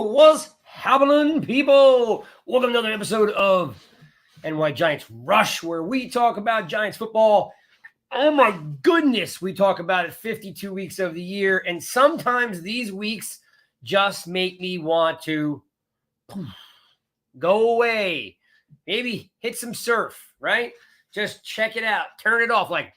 What's happening, people? Welcome to another episode of NYGiantsRush, where we talk about Giants football. Oh my goodness, we talk about it 52 weeks of the year, and sometimes these weeks just make me want to go away. Maybe hit some surf, right? Just check it out. Turn it off like,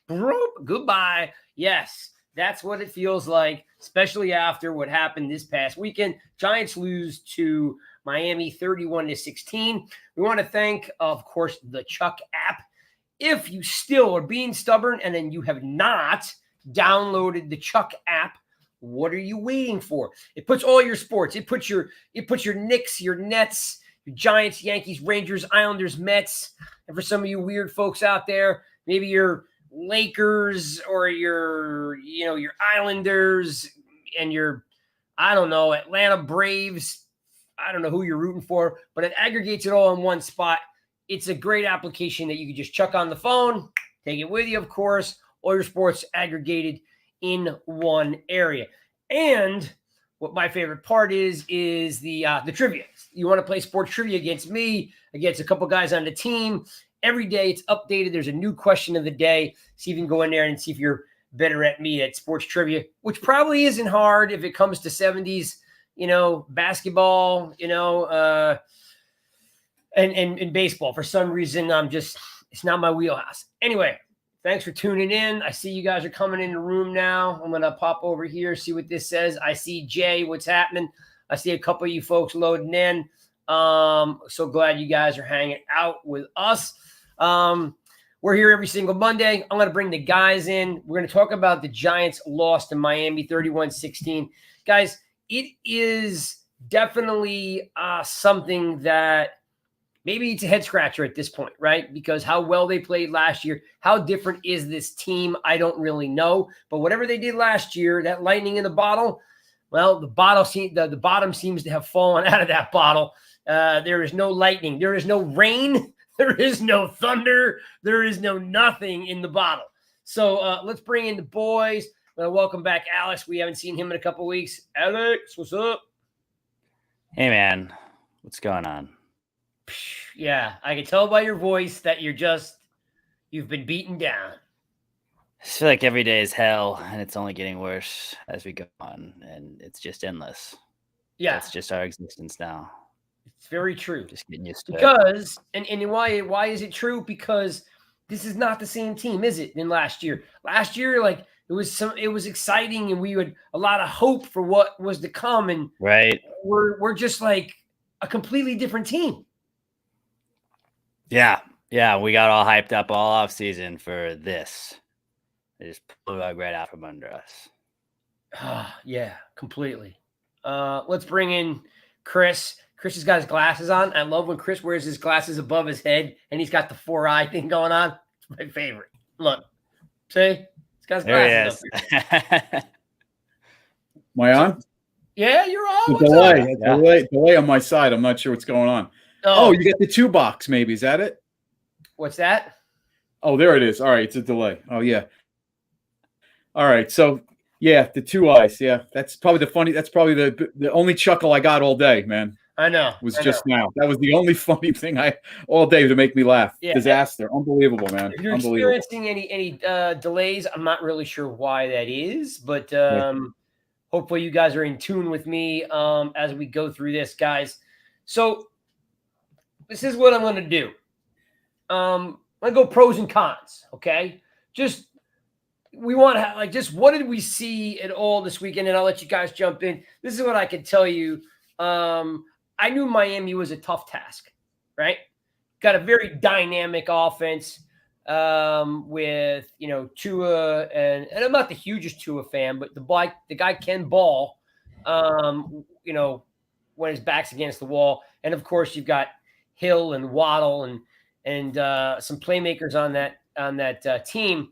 goodbye. Yes. That's what it feels like, especially after what happened this past weekend. Giants lose to Miami 31-16. We want to thank, of course, the Chuck app. If you still are being stubborn and then you have not downloaded the Chuck app, what are you waiting for? It puts all your sports. It puts your Knicks, your Nets, your Giants, Yankees, Rangers, Islanders, Mets. And for some of you weird folks out there, maybe you're Lakers or your Islanders and your, I don't know, Atlanta Braves. I don't know who you're rooting for, but it aggregates it all in one spot. It's a great application that you can just chuck on the phone, take it with you, of course, all your sports aggregated in one area. And what my favorite part is the trivia. You want to play sports trivia against me, against a couple guys on the team. Every day it's updated. There's a new question of the day. See if you can go in there and see if you're better at me at sports trivia, which probably isn't hard if it comes to 70s, basketball, and baseball. For some reason, it's not my wheelhouse. Anyway, thanks for tuning in. I see you guys are coming in the room now. I'm going to pop over here, see what this says. I see Jay. What's happening? I see a couple of you folks loading in. So glad you guys are hanging out with us. We're here every single Monday. I'm going to bring the guys in. We're going to talk about the Giants loss to Miami 31-16. Guys, it is definitely something that maybe it's a head scratcher at this point, right? Because how well they played last year, how different is this team? I don't really know. But whatever they did last year, that lightning in the bottle, well, the bottom seems to have fallen out of that bottle. There is no lightning. There is no rain. There is no thunder. There is no nothing in the bottle. So let's bring in the boys. Welcome back, Alex. We haven't seen him in a couple weeks. Alex, what's up? Hey, man. What's going on? Yeah, I can tell by your voice that you've been beaten down. I feel like every day is hell, and it's only getting worse as we go on, and it's just endless. Yeah. It's just our existence now. It's very true. Just getting used to it. And why is it true? Because this is not the same team, is it, than last year? Last year, like, it was exciting, and we had a lot of hope for what was to come, and right. We're just like a completely different team. Yeah, we got all hyped up all off season for this. They just blew our right out from under us. Yeah, completely. Let's bring in Chris. Chris has got his glasses on. I love when Chris wears his glasses above his head and he's got the 4-eye thing going on. It's my favorite. Look, see? He's got his glasses up here. Am I on? Yeah, you're on. Delay on my side. I'm not sure what's going on. Oh, you got the 2 box, maybe. Is that it? What's that? Oh, there it is. All right, it's a delay. Oh, yeah. All right, so yeah, the 2 eyes. Yeah, that's probably the only chuckle I got all day, man. I know. Was just now. That was the only funny thing all day to make me laugh. Yeah. Disaster. Unbelievable, man. If you're Unbelievable. experiencing any delays, I'm not really sure why that is, but hopefully you guys are in tune with me as we go through this, guys. So this is what I'm going to do. I'm going to go pros and cons, okay? Just we want to just what did we see at all this weekend? And I'll let you guys jump in. This is what I can tell you. I knew Miami was a tough task, right? Got a very dynamic offense with, Tua, and I'm not the hugest Tua fan, but the guy can ball, when his back's against the wall. And of course you've got Hill and Waddle and some playmakers on that team.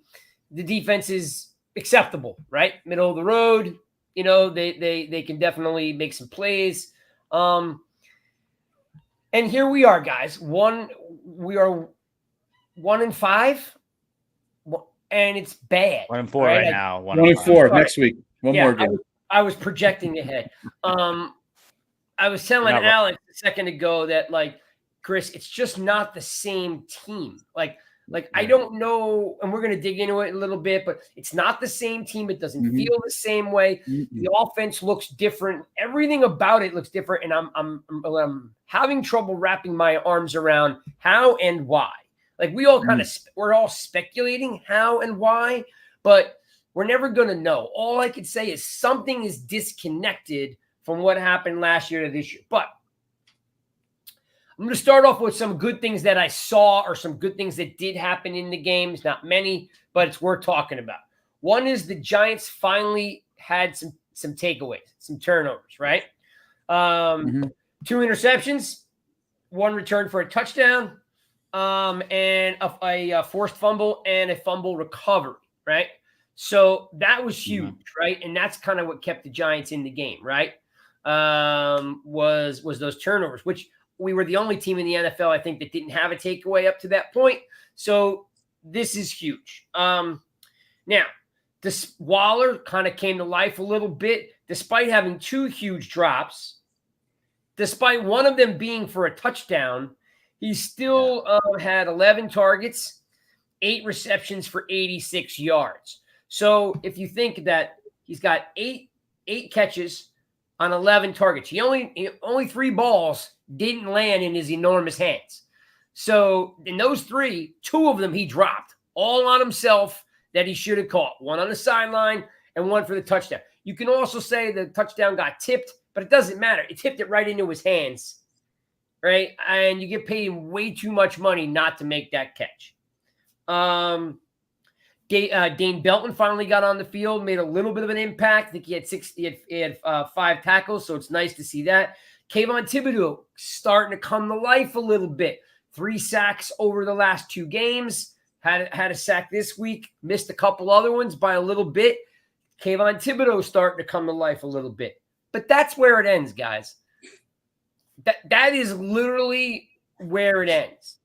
The defense is acceptable, right? Middle of the road. They can definitely make some plays. And here we are, guys. We are 1-5, and it's bad. 1-4 right now. 1-4 next week. One more game. I was projecting ahead. I was telling Alex a second ago that, Chris, it's just not the same team. I don't know, and we're going to dig into it a little bit, but it's not the same team. It doesn't feel the same way. The offense looks different. Everything about it looks different, and I'm having trouble wrapping my arms around how and why. We all we're all speculating how and why, but we're never going to know. All I could say is something is disconnected from what happened last year to this year. But I'm going to start off with some good things that I saw or some good things that did happen in the games. Not many, but it's worth talking about. One is the Giants finally had some takeaways, some turnovers, right? 2 interceptions, 1 return for a touchdown, and a forced fumble and a fumble recovery, right? So that was huge, right? And that's kind of what kept the Giants in the game, right? Was those turnovers, which we were the only team in the NFL, I think, that didn't have a takeaway up to that point. So this is huge. Now, this Waller kind of came to life a little bit, despite having 2 huge drops. Despite one of them being for a touchdown, he still had 11 targets, 8 receptions for 86 yards. So if you think that he's got 8 catches on 11 targets, he only 3 balls didn't land in his enormous hands. So in those 3, 2 of them he dropped all on himself that he should have caught. 1 on the sideline and 1 for the touchdown. You can also say the touchdown got tipped, but it doesn't matter. It tipped it right into his hands, right? And you get paid way too much money not to make that catch. Dane Belton finally got on the field, made a little bit of an impact. I think he had 5 tackles, so it's nice to see that. Kayvon Thibodeau starting to come to life a little bit. 3 sacks over the last 2 games. Had a sack this week. Missed a couple other ones by a little bit. Kayvon Thibodeau starting to come to life a little bit. But that's where it ends, guys. That is literally where it ends.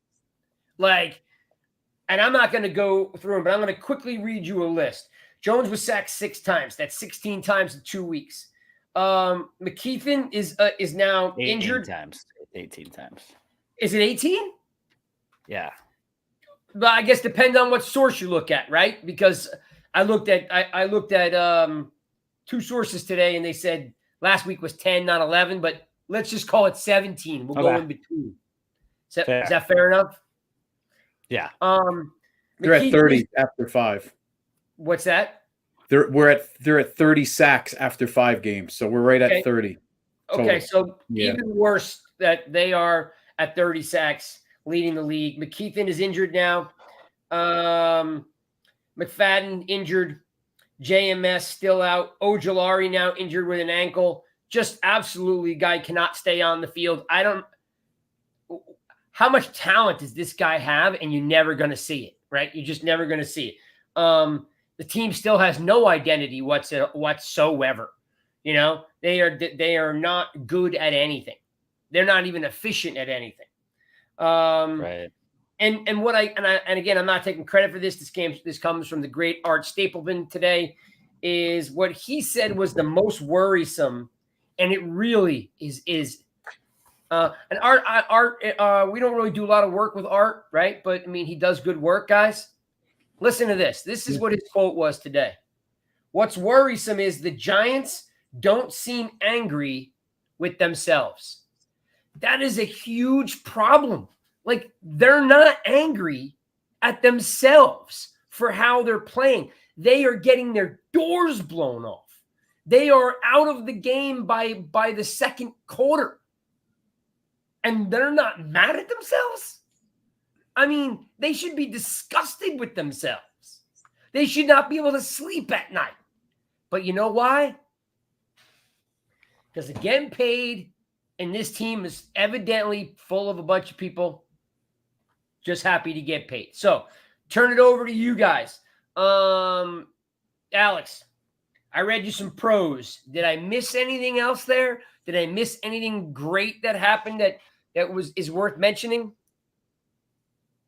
And I'm not going to go through them, but I'm going to quickly read you a list. Jones was sacked 6 times. That's 16 times in 2 weeks. McKeithen is now 18 injured. times. 18 times. Is it 18? Yeah. But I guess depends on what source you look at, right? Because I looked at 2 sources today, and they said last week was 10, not 11. But let's just call it 17. We'll go in between. Is that fair enough? Yeah. They're at 30 after 5. What's that? They're at 30 sacks after 5 games, so we're right at 30. Okay, so even worse that they are at 30 sacks, leading the league. McKeithen is injured now. McFadden injured. JMS still out. Ojolari now injured with an ankle. Just absolutely, guy cannot stay on the field. How much talent does this guy have? And you're never going to see it, right? You're just never going to see it. The team still has no identity whatsoever. They are not good at anything. They're not even efficient at anything. Right. And again, I'm not taking credit for this. This comes from the great Art Stapleton today. Is what he said was the most worrisome, and it really is And Art, we don't really do a lot of work with Art, right? But I mean, he does good work, guys. Listen to this. This is what his quote was today. What's worrisome is the Giants don't seem angry with themselves. That is a huge problem. Like, they're not angry at themselves for how they're playing. They are getting their doors blown off. They are out of the game by the second quarter. And they're not mad at themselves? I mean, they should be disgusted with themselves. They should not be able to sleep at night. But you know why? Because they're getting paid, and this team is evidently full of a bunch of people just happy to get paid. So, turn it over to you guys. Alex, I read you some pros. Did I miss anything else there? Did I miss anything great that happened that is worth mentioning?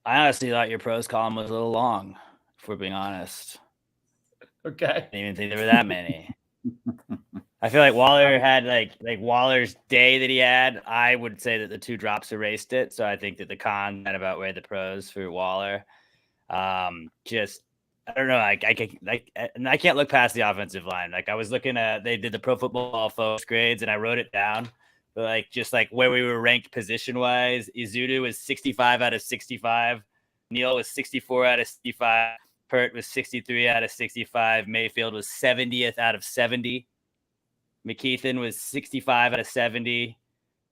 I honestly thought your pros column was a little long, if we're being honest. Okay. I didn't even think there were that many. I feel like Waller had like Waller's day that he had. I would say that the 2 drops erased it. So I think that the con had about weighed the pros for Waller. Just I don't know. I can't look past the offensive line. Like I was looking at, they did the Pro Football Focus grades, and I wrote it down. But like just like where we were ranked position wise, Izudu was 65 out of 65. Neal was 64 out of 65. Pert was 63 out of 65. Mayfield was 70th out of 70. McKeithen was 65 out of 70.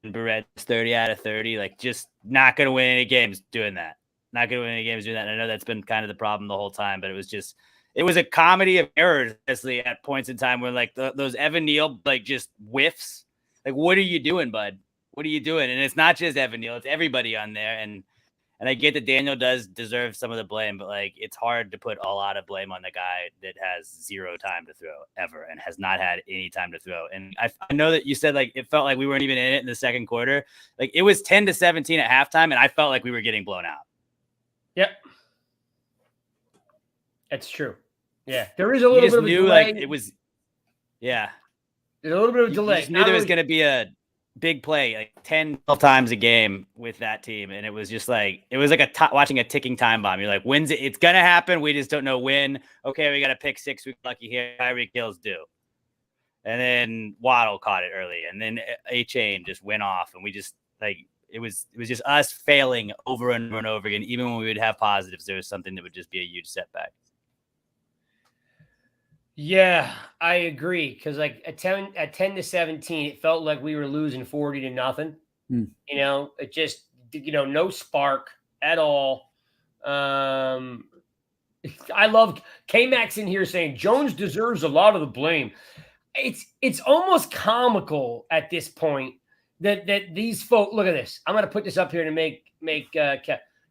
And Barrett was 30 out of 30. Like, just not going to win any games doing that. Not going to win any games doing that. And I know that's been kind of the problem the whole time, but it was a comedy of errors, honestly, at points in time where, like, those Evan Neal, like, just whiffs. Like, what are you doing, bud? What are you doing? And it's not just Evan Neal. It's everybody on there. And I get that Daniel does deserve some of the blame, but like it's hard to put a lot of blame on the guy that has 0 time to throw ever and has not had any time to throw. And I know that you said like it felt like we weren't even in it in the second quarter. Like it was 10-17 at halftime, and I felt like we were getting blown out. Yep, that's true. Yeah, there is a little bit of a delay. Like it was, yeah. There's a little bit of a delay. You just knew there was going to be a big play like 10, 12 times a game with that team. And it was just like, it was like watching a ticking time bomb. You're like, when's it? It's going to happen. We just don't know when. Okay, we got to pick 6. We lucky here. Tyreek Hill's due. And then Waddle caught it early. And then A-Chain just went off. And we just like, it was just us failing over and over and over again. Even when we would have positives, there was something that would just be a huge setback. Yeah, I agree. Because like at 10-17, it felt like we were losing 40-0. You know, it just, no spark at all. I love K-Max in here saying Jones deserves a lot of the blame. It's almost comical at this point that these folks, look at this. I'm going to put this up here to make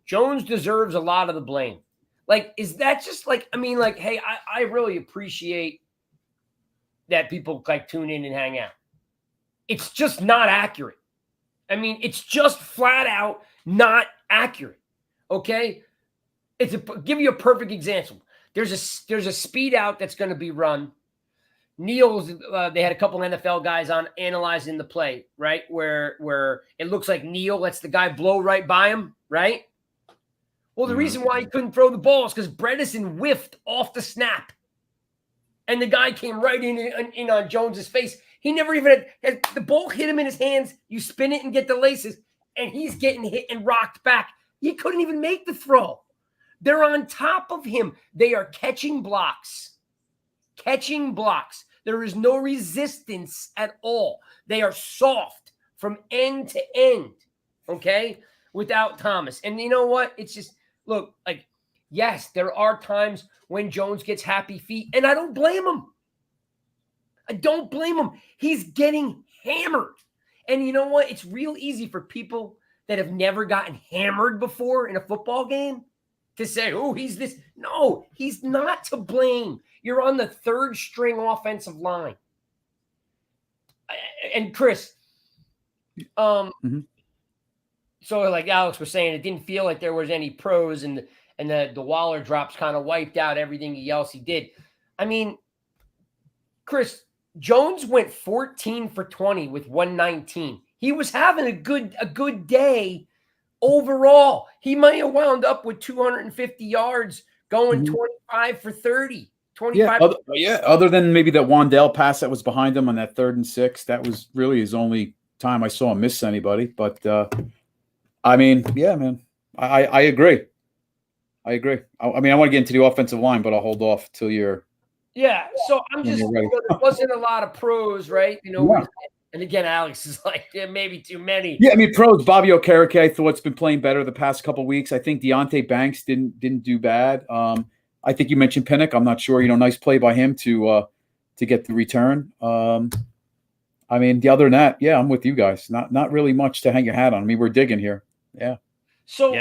Jones deserves a lot of the blame. Like, is that just like, I mean, like, hey, I really appreciate that people like tune in and hang out. It's just not accurate. I mean, it's just flat out not accurate. Okay. Give you a perfect example. There's a speed out that's going to be run. Neal's, they had a couple NFL guys on analyzing the play, right? Where it looks like Neal lets the guy blow right by him, right? Well, the reason why he couldn't throw the ball is because Bredesen whiffed off the snap. And the guy came right in on Jones's face. He never even had the ball hit him in his hands. You spin it and get the laces, and he's getting hit and rocked back. He couldn't even make the throw. They're on top of him. They are catching blocks. Catching blocks. There is no resistance at all. They are soft from end to end, okay, without Thomas. And you know what? It's just, look, like, yes, there are times when Jones gets happy feet, and I don't blame him. I don't blame him. He's getting hammered. And you know what? It's real easy for people that have never gotten hammered before in a football game to say, oh, he's this. No, he's not to blame. You're on the third string offensive line. And Chris, so like Alex was saying, it didn't feel like there was any pros, and the Waller drops kind of wiped out everything else he did. I mean, Chris, Jones went 14 for 20 with 119. He was having a good day overall. He might have wound up with 250 yards going 25 for 30. 25. Other than maybe that Wandale pass that was behind him on that 3rd and 6, that was really his only time I saw him miss anybody. But I mean, yeah, man, I agree. I agree. I mean, I want to get into the offensive line, but I'll hold off till you're. Yeah. So I'm just, there wasn't a lot of pros, right? And again, Alex is like, maybe too many. Yeah, I mean, pros. Bobby Okereke, I thought, has been playing better the past couple of weeks. I think Deonte Banks didn't do bad. I think you mentioned Pinnock. I'm not sure. Nice play by him to get the return. I mean, the other than that, yeah, I'm with you guys. Not really much to hang your hat on. I mean, we're digging here. Yeah. So,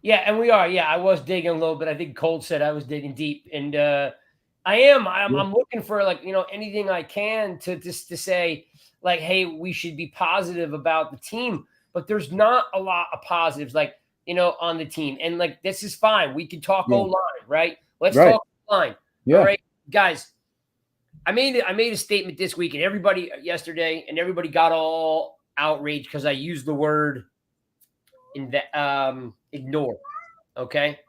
yeah, and we are. Yeah, I was digging a little bit. I think Colt said I was digging deep, and I'm looking for anything I can to say like, hey, we should be positive about the team, but there's not a lot of positives on the team, and this is fine. We can talk O-line, right? Let's talk O-line. Yeah. All right, guys. I made a statement this week, and everybody got all outraged because I used the word ignore. Okay.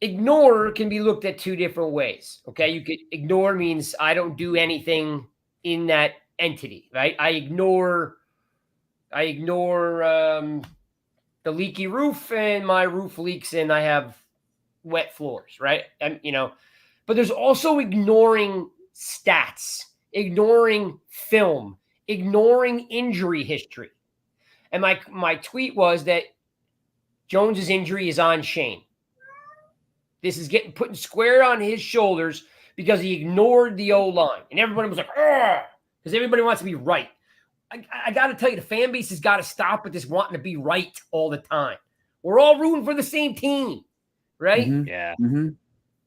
Ignore can be looked at two different ways. Okay. You could ignore means I don't do anything in that entity, right? I ignore the leaky roof and my roof leaks and I have wet floors, right? And, but there's also ignoring stats, ignoring film, ignoring injury history. And my tweet was that Jones's injury is on Shane. This is getting put square on his shoulders because he ignored the O-line. And everybody was like, because everybody wants to be right. I got to tell you, the fan base has got to stop with this wanting to be right all the time. We're all rooting for the same team, right? Mm-hmm. Yeah. Mm-hmm.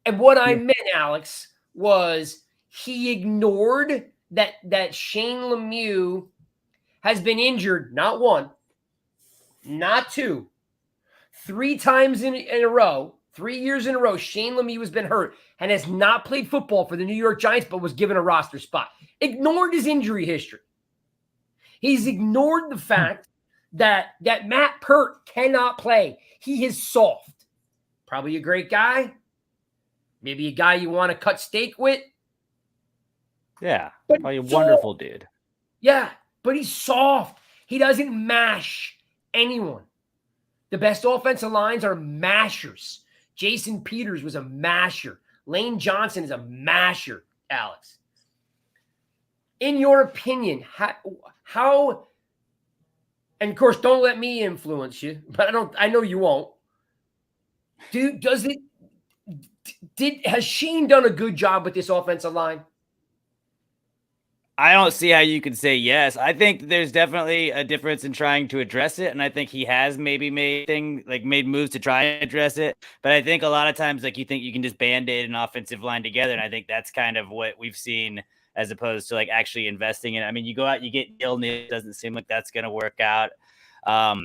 And what I meant, Alex, was he ignored that Shane Lemieux has been injured, not one, not two, 3 times in a row, 3 years in a row. Shane Lemieux has been hurt and has not played football for the New York Giants, but was given a roster spot. Ignored his injury history. He's ignored the fact that Matt Pert cannot play. He is soft. Probably a great guy. Maybe a guy you want to cut steak with. Yeah. But probably a wonderful dude. Yeah, but he's soft. He doesn't mash anyone. The best offensive lines are mashers. Jason Peters was a masher. Lane Johnson is a masher, Alex. In your opinion, how and of course, don't let me influence you, but I know you won't. Has Shane done a good job with this offensive line? I don't see how you could say yes. I think there's definitely a difference in trying to address it. And I think he has maybe made moves to try and address it. But I think a lot of times, you think you can just band-aid an offensive line together. And I think that's kind of what we've seen as opposed to actually investing in it. I mean, you go out, you get Neil, it doesn't seem like that's going to work out. I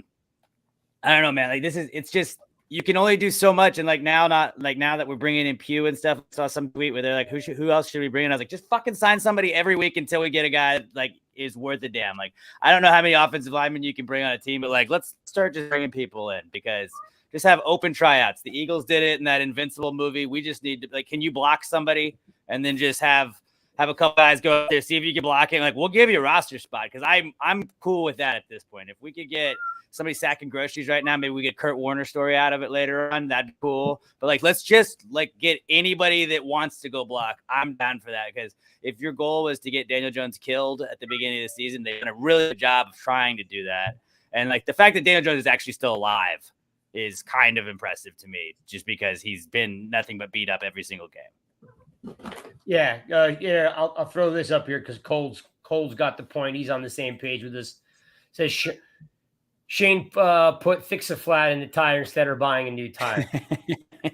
don't know, man. It's just, you can only do so much. And now that we're bringing in Pugh and stuff, I saw some tweet where they're like, who else should we bring in? I was like, just fucking sign somebody every week until we get a guy that is worth a damn. I don't know how many offensive linemen you can bring on a team, but let's start just bringing people in because just have open tryouts. The Eagles did it in that Invincible movie. We just need to can you block somebody and then just have a couple guys go out there, see if you can block it. We'll give you a roster spot because I'm cool with that at this point. If we could get somebody sacking groceries right now, maybe we get Kurt Warner story out of it later on. That'd be cool. But let's just get anybody that wants to go block. I'm down for that because if your goal was to get Daniel Jones killed at the beginning of the season, they've done a really good job of trying to do that. And the fact that Daniel Jones is actually still alive is kind of impressive to me, just because he's been nothing but beat up every single game. Yeah. I'll throw this up here because Cole's got the point. He's on the same page with this. Says Shane fix a flat in the tire instead of buying a new tire.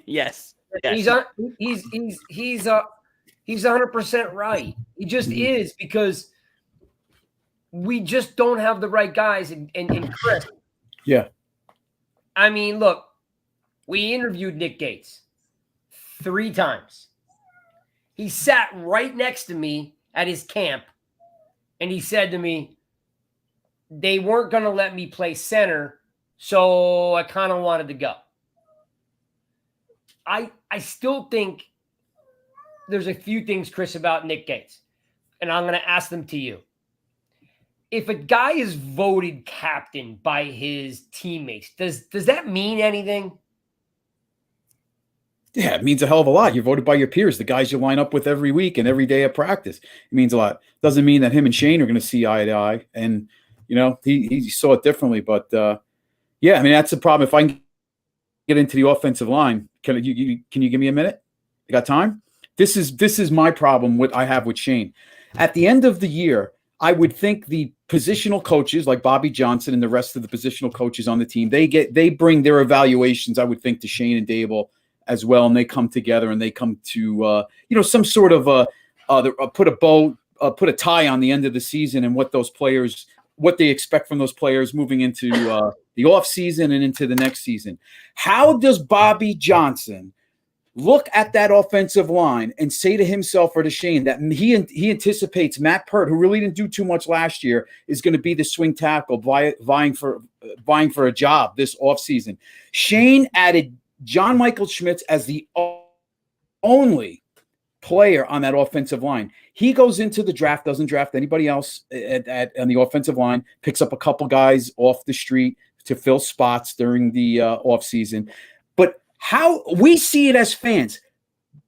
Yes. He's 100% right. He just is, because we just don't have the right guys in Chris. Yeah. I mean, look, we interviewed Nick Gates 3 times. He sat right next to me at his camp and he said to me, they weren't going to let me play center, so I kind of wanted to go. I still think there's a few things, Chris, about Nick Gates, and I'm going to ask them to you. If a guy is voted captain by his teammates, does that mean anything? Yeah, it means a hell of a lot. You're voted by your peers, the guys you line up with every week and every day of practice. It means a lot. Doesn't mean that him and Shane are going to see eye to eye. And, you know, he saw it differently. But, yeah, I mean, that's the problem. If I can get into the offensive line, can you give me a minute? You got time? This is my problem I have with Shane. At the end of the year, I would think the positional coaches like Bobby Johnson and the rest of the positional coaches on the team, they bring their evaluations, I would think, to Shane and Daboll as well, and they come together and they come to some sort of put a tie on the end of the season and what they expect from those players moving into the off season and into the next season. How does Bobby Johnson look at that offensive line and say to himself or to Shane that he anticipates Matt Pert, who really didn't do too much last year, is going to be the swing tackle vying for a job this offseason? Shane added John Michael Schmitz as the only player on that offensive line. He goes into the draft, doesn't draft anybody else on the offensive line, picks up a couple guys off the street to fill spots during the offseason. But how we see it as fans,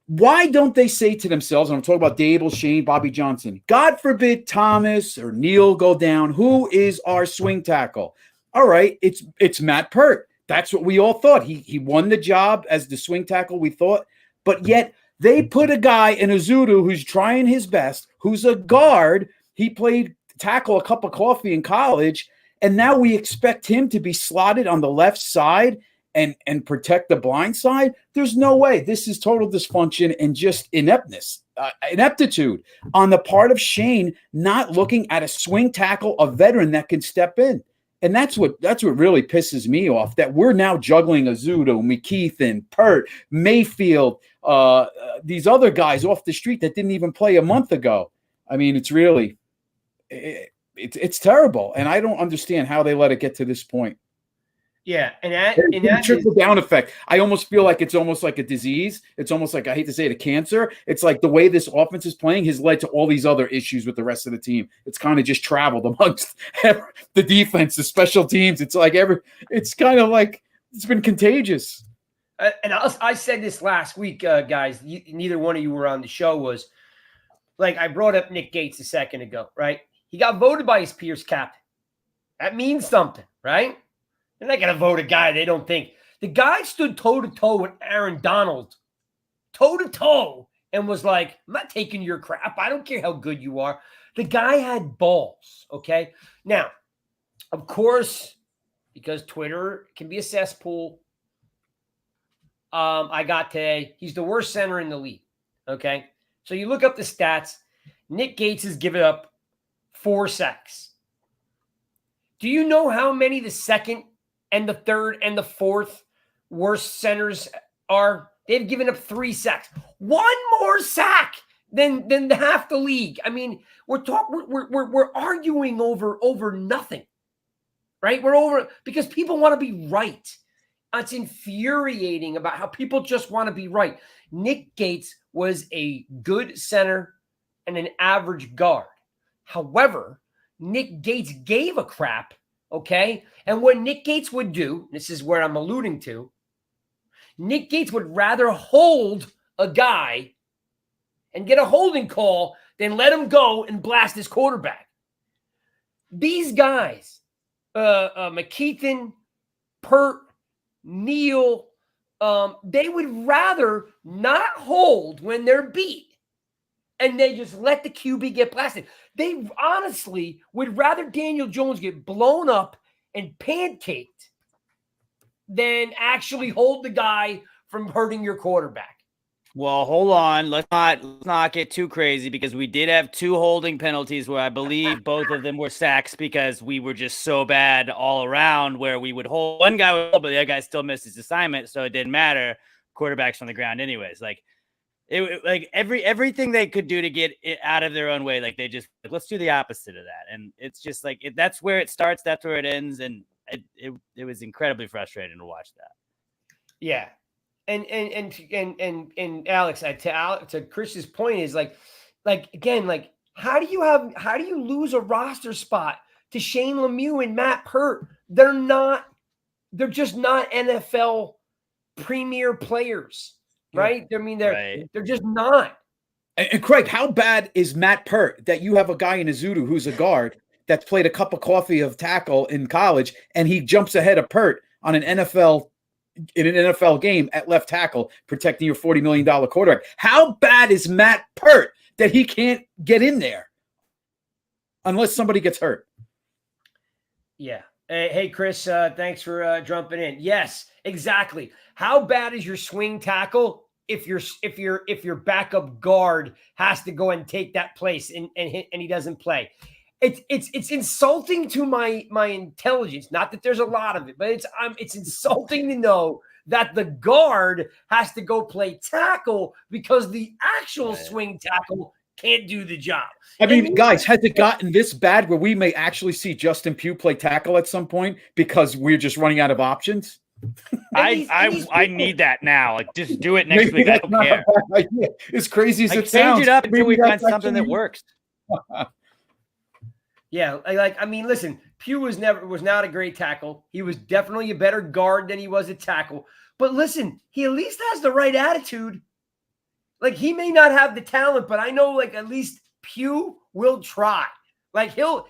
why don't they say to themselves, and I'm talking about Daboll, Shane, Bobby Johnson, God forbid Thomas or Neal go down, who is our swing tackle? All right, it's Matt Pert. That's what we all thought. He won the job as the swing tackle, we thought. But yet they put a guy in Azudu who's trying his best, who's a guard. He played tackle a cup of coffee in college, and now we expect him to be slotted on the left side and protect the blind side. There's no way. This is total dysfunction and just ineptitude on the part of Shane, not looking at a swing tackle, a veteran that can step in. And that's what really pisses me off, that we're now juggling Azudu, McKeithen, Pert, Mayfield, these other guys off the street that didn't even play a month ago. I mean, it's really it's terrible, and I don't understand how they let it get to this point. Yeah, and that trickle down effect. I almost feel like it's almost like a disease. It's almost like, I hate to say it, a cancer. It's like the way this offense is playing has led to all these other issues with the rest of the team. It's kind of just traveled amongst the defense, the special teams. It's like it's kind of like it's been contagious. And I said this last week, guys. Neither one of you were on the show. Was like, I brought up Nick Gates a second ago, right? He got voted by his peers captain. That means something, right? They're not going to vote a guy they don't think. The guy stood toe-to-toe with Aaron Donald, toe-to-toe, and was like, I'm not taking your crap. I don't care how good you are. The guy had balls, okay? Now, of course, because Twitter can be a cesspool, I got today, he's the worst center in the league, okay? So you look up the stats. Nick Gates has given up 4 sacks. Do you know how many the second and the third and the fourth worst centers are? They've given up 3 sacks. 1 more sack than half the league. I mean, we're arguing over nothing, right? We're over because people want to be right. It's infuriating about how people just want to be right. Nick Gates was a good center and an average guard. However, Nick Gates gave a crap. Okay. And what Nick Gates would do, this is where I'm alluding to, Nick Gates would rather hold a guy and get a holding call than let him go and blast his quarterback. These guys, McKeithen, Pert, Neal, they would rather not hold when they're beat, and they just let the QB get blasted. They honestly would rather Daniel Jones get blown up and pancaked than actually hold the guy from hurting your quarterback. Well, hold on. Let's not get too crazy, because we did have 2 holding penalties where I believe both of them were sacks because we were just so bad all around, where we would hold one guy, but the other guy still missed his assignment, so it didn't matter. Quarterback's on the ground anyways. Like, Like everything they could do to get it out of their own way, like they just like, let's do the opposite of that. And it's just like that's where it starts, that's where it ends, and it was incredibly frustrating to watch that. Yeah, and Alex, to Chris's point is like again, like how do you lose a roster spot to Shane Lemieux and Matt Pert? They're just not NFL premier players. Right? I mean, they're just not. And Craig, how bad is Matt Pert that you have a guy in Azudu who's a guard that's played a cup of coffee of tackle in college, and he jumps ahead of Pert on an NFL game at left tackle, protecting your $40 million quarterback? How bad is Matt Pert that he can't get in there unless somebody gets hurt? Yeah. Hey, Chris, thanks for jumping in. Yes, exactly. How bad is your swing tackle if your backup guard has to go and take that place and he doesn't play? It's insulting to my intelligence. Not that there's a lot of it, but it's insulting to know that the guard has to go play tackle because the actual swing tackle can't do the job. I mean, guys, has it gotten this bad where we may actually see Justin Pugh play tackle at some point because we're just running out of options? I need that now. Like, just do it next week. I don't care. As crazy as it sounds, change it up until we find something that works. Yeah, I mean, listen, Pugh was not a great tackle. He was definitely a better guard than he was a tackle. But listen, he at least has the right attitude. Like, he may not have the talent, but I know, like, at least Pugh will try. Like, he'll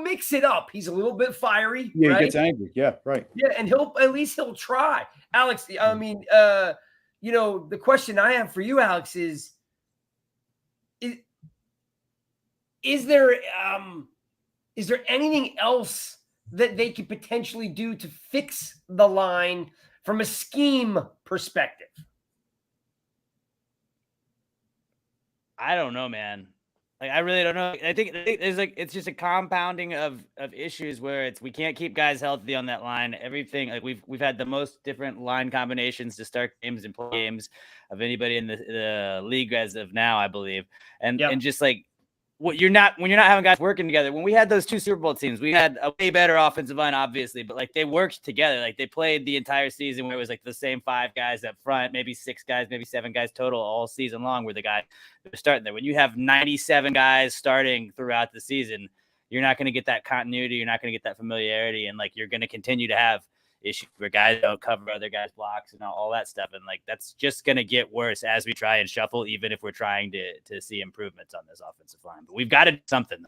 mix it up. He's a little bit fiery. Yeah, right? He gets angry. Yeah, right. Yeah, and he'll try. Alex, I mean, the question I have for you, Alex, is there anything else that they could potentially do to fix the line from a scheme perspective? I don't know, man. Like, I really don't know. I think it's just a compounding of issues where we can't keep guys healthy on that line. Everything, like we've had the most different line combinations to start games and play games of anybody in the league as of now, I believe. And just like when you're not having guys working together. When we had those 2 Super Bowl teams, we had a way better offensive line, obviously, but like they worked together. Like they played the entire season where it was like the same 5 guys up front, maybe 6 guys, maybe 7 guys total all season long were the guys that were starting there. When you have 97 guys starting throughout the season, you're not going to get that continuity. You're not going to get that familiarity. And like, you're going to continue to have issues where guys don't cover other guys' blocks and all that stuff. And like, that's just going to get worse as we try and shuffle, even if we're trying to see improvements on this offensive line. But we've got to do something.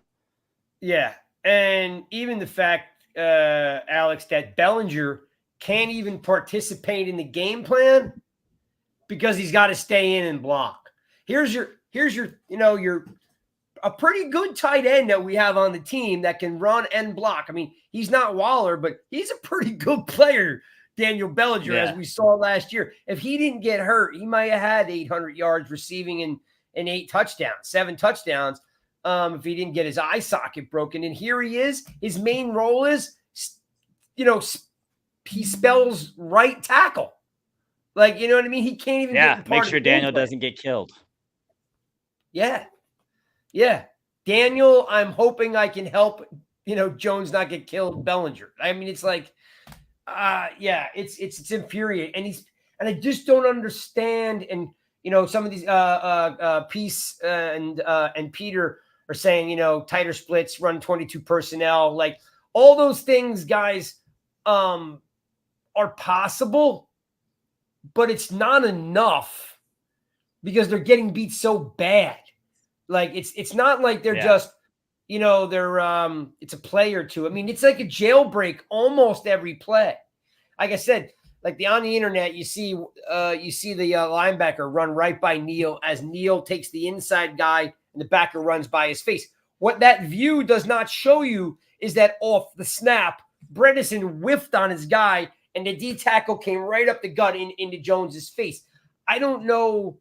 Yeah. And even the fact, Alex, that Bellinger can't even participate in the game plan because he's got to stay in and block. Here's your a pretty good tight end that we have on the team that can run and block. I mean, he's not Waller, but he's a pretty good player, Daniel Bellinger, as we saw last year. If he didn't get hurt, he might have had 800 yards receiving and 7 touchdowns if he didn't get his eye socket broken. And here he is. His main role is, he spells right tackle. Like, you know what I mean? He can't even get make sure Daniel doesn't get killed. Yeah. Yeah. Daniel, I'm hoping I can help, Jones not get killed, Bellinger. I mean, it's like, it's infuriating. And I just don't understand. And, some of these Peace and Peter are saying, tighter splits, run 22 personnel, like all those things, guys, are possible, but it's not enough because they're getting beat so bad. Like it's not like they're just, it's a play or two. I mean, it's like a jailbreak almost every play. Like I said, like on the internet, you see the linebacker run right by Neal as Neal takes the inside guy and the backer runs by his face. What that view does not show you is that off the snap, Bredesen whiffed on his guy and the D tackle came right up the gut into Jones's face. I don't know.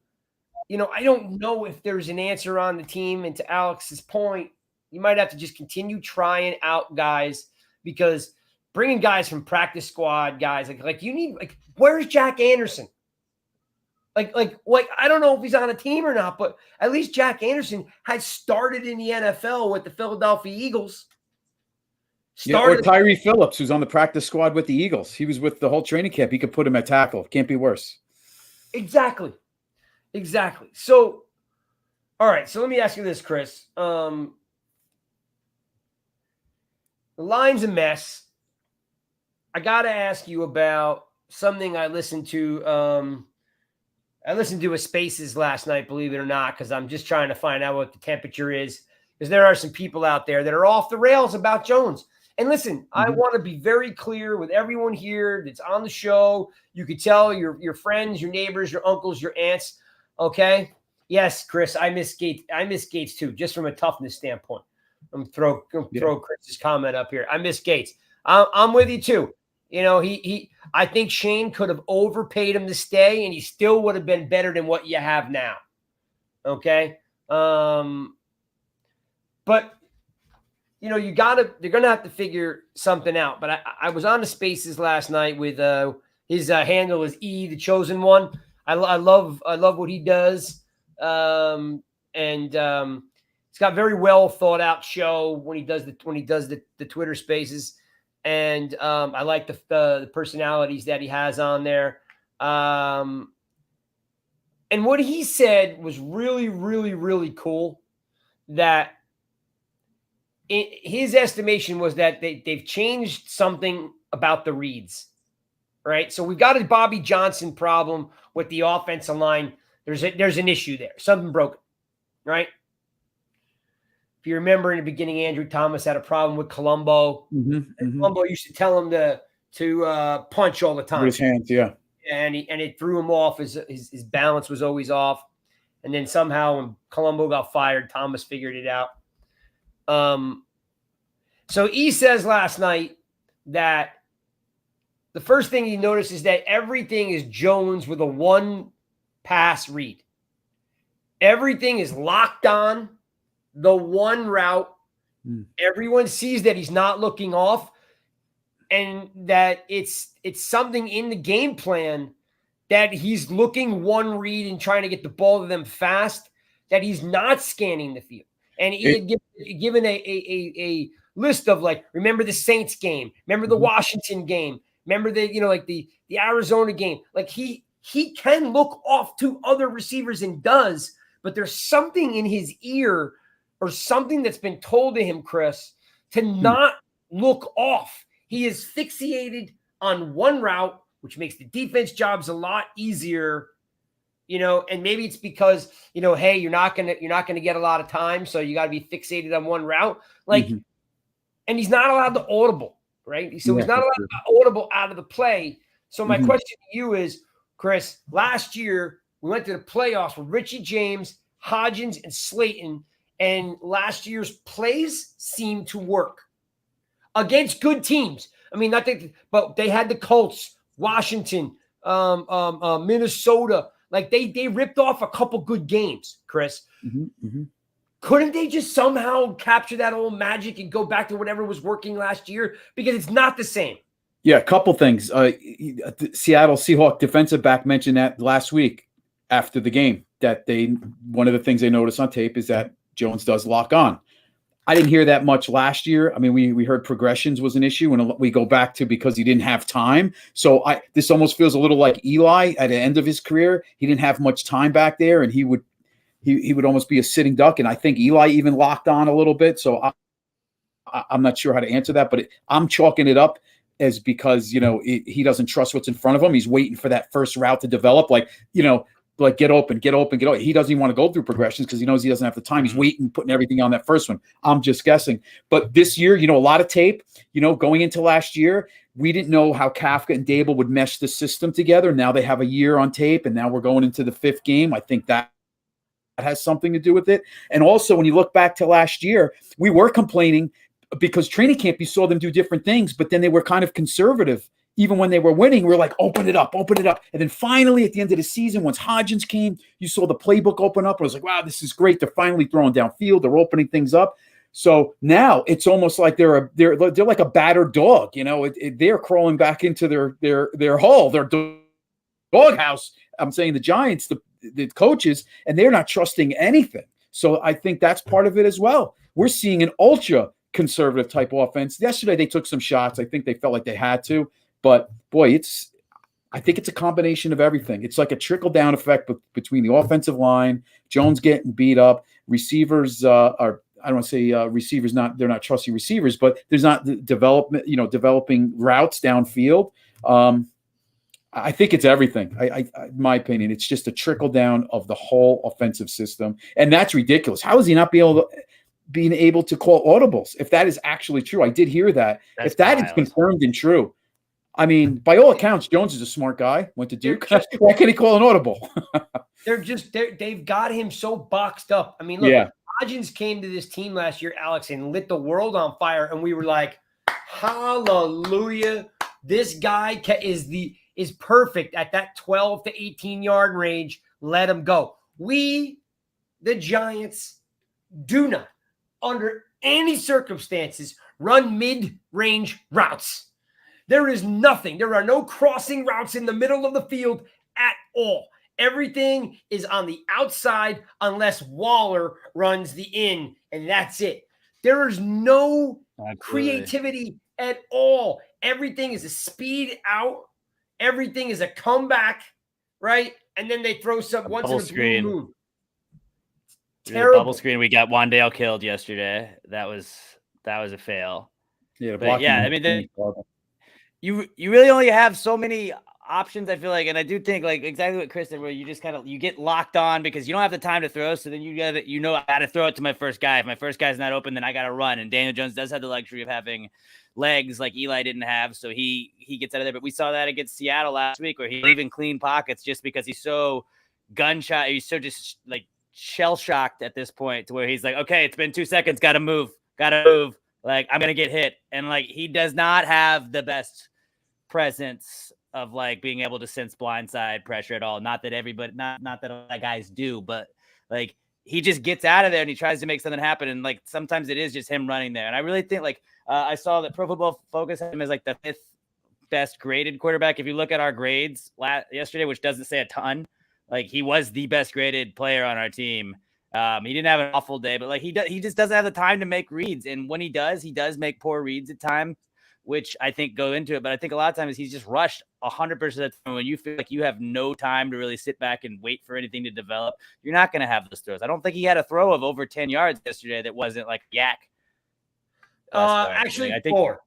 I don't know if there's an answer on the team. And to Alex's point, you might have to just continue trying out guys because bringing guys from practice squad, guys, like you need, like, where's Jack Anderson? Like I don't know if he's on a team or not, but at least Jack Anderson has started in the NFL with the Philadelphia Eagles. Or Tyree Phillips, who's on the practice squad with the Eagles. He was with the whole training camp. He could put him at tackle. Can't be worse. Exactly. So, all right. So let me ask you this, Chris. The line's a mess. I got to ask you about something I listened to. I listened to a Spaces last night, believe it or not, because I'm just trying to find out what the temperature is. Because there are some people out there that are off the rails about Jones. And listen, I want to be very clear with everyone here that's on the show. You could tell your friends, your neighbors, your uncles, your aunts. Okay. Yes, Chris, I miss Gates. I miss Gates too, just from a toughness standpoint. I'm throw Chris's comment up here. I miss Gates. I'm with you too. You know, I think Shane could have overpaid him to stay, and he still would have been better than what you have now. Okay. But you know, they're going to have to figure something out. But I was on the Spaces last night with his handle is E, the Chosen One. I love what he does. And it's got very well thought out show when he does the Twitter Spaces. And I like the personalities that he has on there. And what he said was really, really, really cool. That his estimation was that they've changed something about the reads, right? So we've got a Bobby Johnson problem with the offensive line. There's an issue there. Something broken, right? If you remember in the beginning, Andrew Thomas had a problem with Colombo. Colombo used to tell him to punch all the time. With his hands, yeah. And it threw him off. His balance was always off. And then somehow when Colombo got fired, Thomas figured it out. So he says last night that the first thing he noticed is that everything is Jones with a one pass read. Everything is locked on the one route. Everyone sees that he's not looking off, and that it's something in the game plan that he's looking one read and trying to get the ball to them fast, that he's not scanning the field. And he had given a list of, like, remember the Saints game, remember the Washington game, remember the Arizona game. Like he can look off to other receivers and does, but there's something in his ear or something that's been told to him, Chris, to not look off. He is fixated on one route, which makes the defense jobs a lot easier. You know, and maybe it's because, you know, hey, you're not gonna get a lot of time, so you got to be fixated on one route. Like, and he's not allowed to audible, right? So he's not allowed to audible out of the play. So my question to you is, Chris, last year we went to the playoffs with Richie James, Hodgins, and Slayton, and last year's plays seemed to work against good teams. I mean, but they had the Colts, Washington, Minnesota. Like they ripped off a couple good games, Chris. Couldn't they just somehow capture that old magic and go back to whatever was working last year? Because it's not the same. Yeah, a couple things. The Seattle Seahawks defensive back mentioned that last week after the game, that one of the things they noticed on tape is that Jones does lock on. I didn't hear that much last year. I mean, we heard progressions was an issue, and we go back to because he didn't have time. So this almost feels a little like Eli at the end of his career. He didn't have much time back there, and he would almost be a sitting duck. And I think Eli even locked on a little bit. So I'm not sure how to answer that, but I'm chalking it up as because, you know, he doesn't trust what's in front of him. He's waiting for that first route to develop, like, you know, like get open. He doesn't even want to go through progressions because he knows he doesn't have the time. He's waiting, putting everything on that first one. I'm just guessing. But this year, you know, a lot of tape, you know, going into last year, we didn't know how Kafka and Dable would mesh the system together. Now they have a year on tape, and now we're going into the fifth game. I think that has something to do with it. And also, when you look back to last year, we were complaining because training camp, you saw them do different things, but then they were kind of conservative. Even when they were winning, we were like, open it up. And then finally, at the end of the season, once Hodgins came, you saw the playbook open up. I was like, wow, this is great. They're finally throwing downfield. They're opening things up. So now it's almost like they're like a battered dog. You know, they're crawling back into their hole, their doghouse, I'm saying the Giants, the coaches, and they're not trusting anything. So I think that's part of it as well. We're seeing an ultra conservative type offense. Yesterday they took some shots. I think they felt like they had to, but boy, I think it's a combination of everything. It's like a trickle down effect between the offensive line, Jones getting beat up, receivers are. I don't want to say receivers they're not trusting receivers, but there's not developing routes downfield. I think it's everything. In my opinion, it's just a trickle down of the whole offensive system, and that's ridiculous. How is he not being able to call audibles? If that is actually true, I did hear that. That's if that wild. is confirmed and true, I mean, by all accounts, Jones is a smart guy. Went to Duke. Why can't he call an audible? They've got him so boxed up. I mean, look, NYGIANTS came to this team last year, Alex, and lit the world on fire, and we were like, hallelujah, this guy is perfect at that 12 to 18 yard range. Let him go. We, the Giants, do not, under any circumstances, run mid-range routes. There is nothing. There are no crossing routes in the middle of the field at all. Everything is on the outside unless Waller runs the in, and that's it. There is no creativity at all. Everything is a speed out. Everything is a comeback, right? And then they throw some once in a blue moon. Terrible. Bubble screen. We got Wandale killed yesterday. That was a fail. Yeah, but yeah. I mean, you really only have so many options, I feel like, and I do think like exactly what Chris said, where you just you get locked on because you don't have the time to throw. So then I got to throw it to my first guy. If my first guy's not open, then I got to run. And Daniel Jones does have the luxury of having legs like Eli didn't have, so he gets out of there. But we saw that against Seattle last week, where he's leaving clean pockets just because he's so gunshot. He's so just like shell shocked at this point, to where he's like, okay, it's been 2 seconds, gotta move. Like, I'm gonna get hit, and like he does not have the best presence of like being able to sense blindside pressure at all. Not that everybody, not that all the guys do, but like he just gets out of there and he tries to make something happen. And like sometimes it is just him running there. And I really think like I saw that Pro Football Focus had him as like the 5th best graded quarterback. If you look at our grades yesterday, which doesn't say a ton, like he was the best graded player on our team. He didn't have an awful day, but like he just doesn't have the time to make reads. And when he does make poor reads at times, which I think go into it. But I think a lot of times he's just rushed 100% of the time. When you feel like you have no time to really sit back and wait for anything to develop, you're not going to have those throws. I don't think he had a throw of over 10 yards yesterday that wasn't like yak. Actually, I think 4.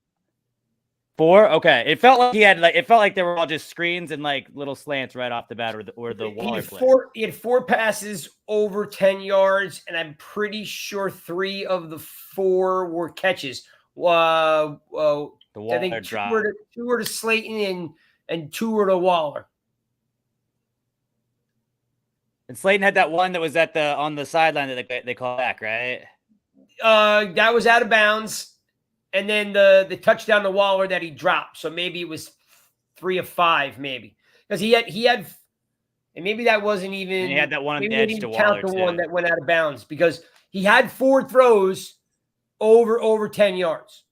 4? Okay. It felt like they were all just screens and like little slants right off the bat, or the Waller play. He had 4 passes over 10 yards, and I'm pretty sure 3 of the 4 were catches. I think 2 were to Slayton and 2 were to Waller. And Slayton had that one that was on the sideline that they called back, right? That was out of bounds, and then the touchdown to Waller that he dropped. So maybe it was 3 of 5, maybe, because he had, and maybe that wasn't even. And he had that one on the edge to Waller, count the one that went out of bounds, because he had 4 throws over 10 yards.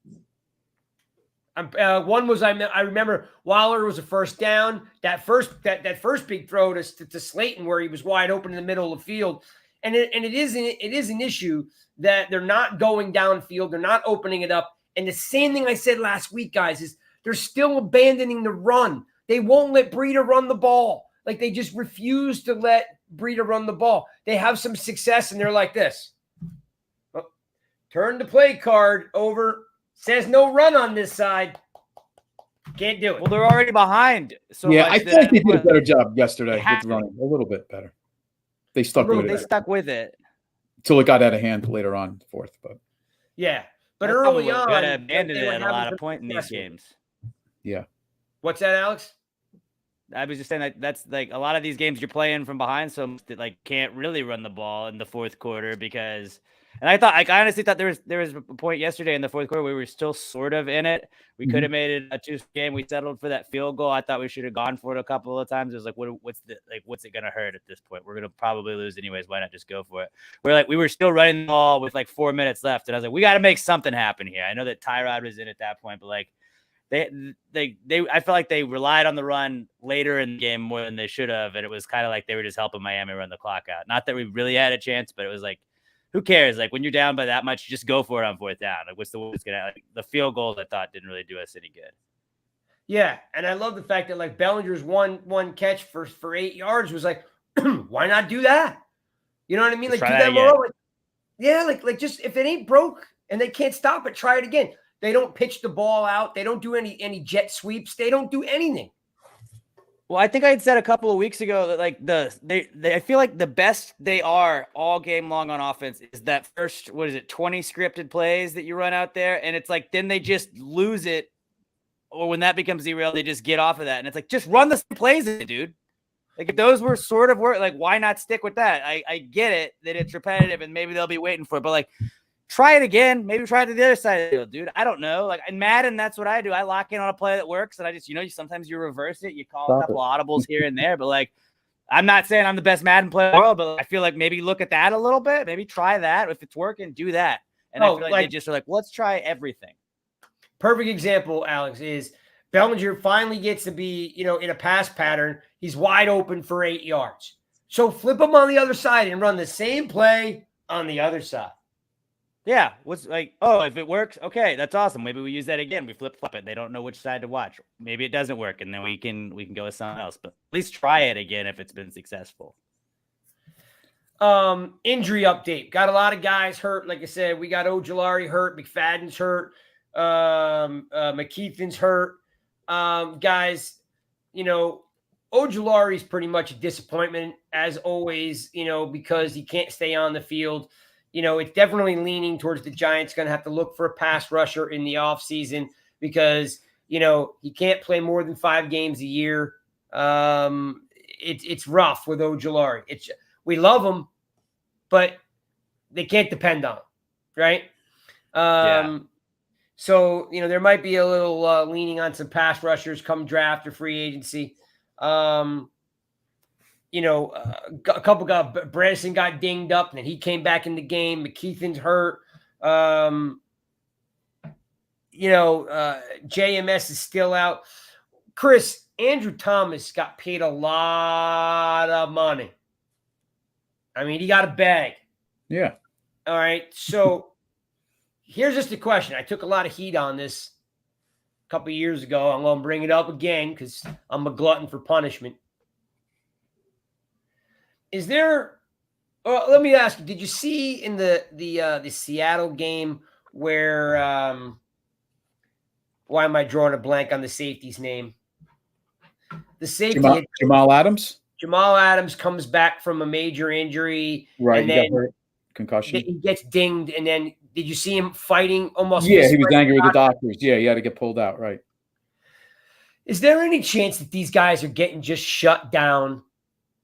One was, I remember Waller was a first down. That first big throw to Slayton, where he was wide open in the middle of the field, and it is an issue that they're not going downfield, they're not opening it up. And the same thing I said last week, guys, is they're still abandoning the run. They won't let Breida run the ball. Like, they just refuse to let Breida run the ball. They have some success, and they're like this. Oh, turn the play card over. Says no run on this side. Can't do it. Well, they're already behind. So yeah, I feel like they did a better job yesterday with running. A little bit better. They stuck with it until it got out of hand later on, 4th. But yeah, but early on, got to abandon it at a lot of points in these games. Yeah. What's that, Alex? I was just saying that's like a lot of these games you're playing from behind, so that like can't really run the ball in the 4th quarter because. And I honestly thought there was a point yesterday in the 4th quarter where we were still sort of in it. We could have made it a 2 game. We settled for that field goal. I thought we should have gone for it a couple of times. It was like, what's it gonna hurt at this point? We're gonna probably lose anyways. Why not just go for it? We were still running the ball with like 4 minutes left, and I was like, we got to make something happen here. I know that Tyrod was in at that point, but like I felt like they relied on the run later in the game more than they should have, and it was kind of like they were just helping Miami run the clock out. Not that we really had a chance, but it was like, who cares? Like when you're down by that much, just go for it on 4th down. Like what's the worst gonna, like, the field goals I thought didn't really do us any good. Yeah, and I love the fact that like Bellinger's one catch for 8 yards was like, why not do that? You know what I mean? Just Like do try that that more. Like, yeah, like just if it ain't broke and they can't stop it, try it again. They don't pitch the ball out. They don't do any jet sweeps. They don't do anything. Well, I think I had said a couple of weeks ago that like I feel like the best they are all game long on offense is that first, 20 scripted plays that you run out there. And it's like, then they just lose it. Or when that becomes derailed, they just get off of that. And it's like, just run the same plays, dude. Like if those were sort of work, like why not stick with that? I get it that it's repetitive and maybe they'll be waiting for it, but like try it again. Maybe try it to the other side of the field, dude. I don't know. Like in Madden, that's what I do. I lock in on a play that works, and I just, sometimes you reverse it. You call a couple audibles here and there, but like, I'm not saying I'm the best Madden player in the world, but I feel like maybe look at that a little bit. Maybe try that. If it's working, do that. And I feel like they just are like, let's try everything. Perfect example, Alex, is Bellinger finally gets to be, in a pass pattern. He's wide open for 8 yards. So flip him on the other side and run the same play on the other side. Yeah. What's like, oh, if it works, okay, that's awesome. Maybe we use that again. We flip it. They don't know which side to watch. Maybe it doesn't work, and then we can go with something else. But at least try it again if it's been successful. Injury update. Got a lot of guys hurt. Like I said, we got Ojulari hurt. McFadden's hurt. McKeithen's hurt. Guys, Ojulari's pretty much a disappointment as always, because he can't stay on the field. It's definitely leaning towards the Giants going to have to look for a pass rusher in the offseason because, he can't play more than 5 games a year. It's rough with Ojulari. We love him, but they can't depend on him, right? Yeah. So, there might be a little leaning on some pass rushers come draft or free agency. A couple Bredesen got dinged up, and then he came back in the game. McKeithen's hurt. JMS is still out. Chris, Andrew Thomas got paid a lot of money. I mean, he got a bag. Yeah. All right. So here's just a question. I took a lot of heat on this a couple of years ago. I'm going to bring it up again because I'm a glutton for punishment. Is there? Well, let me ask you. Did you see in the Seattle game where? Why am I drawing a blank on the safety's name? The safety Jamal Adams. Jamal Adams comes back from a major injury, right? And then concussion. He gets dinged, and then did you see him fighting almost? Yeah, he was angry with the doctors. Yeah, he had to get pulled out. Right. Is there any chance that these guys are getting just shut down?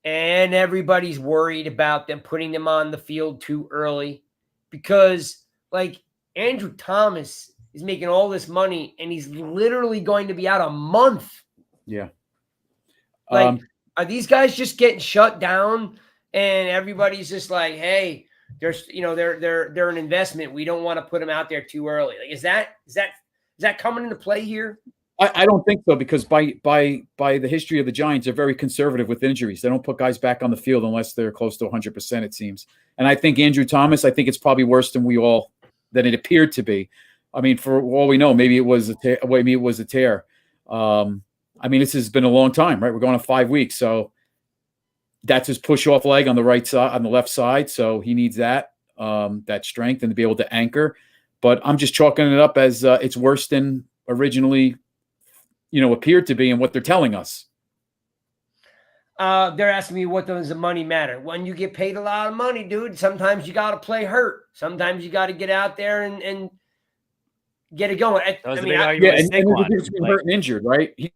And everybody's worried about them putting them on the field too early because, like, Andrew Thomas is making all this money and he's literally going to be out a month. Yeah. Like, are these guys just getting shut down and everybody's just like, hey, there's, they're an investment. We don't want to put them out there too early. Like, is that coming into play here? I don't think so because by the history of the Giants, they're very conservative with injuries. They don't put guys back on the field unless they're close to 100%, it seems. And I think Andrew Thomas, I think it's probably worse than it appeared to be. I mean, for all we know, maybe it was a tear. I mean, this has been a long time, right? We're going on 5 weeks, so that's his push-off leg on the right side, on the left side. So he needs that strength and to be able to anchor. But I'm just chalking it up as it's worse than originally, appeared to be and what they're telling us. They're asking me what does the money matter? When you get paid a lot of money, dude, sometimes you got to play hurt. Sometimes you got to get out there and get it going. And hurt and injured, right? He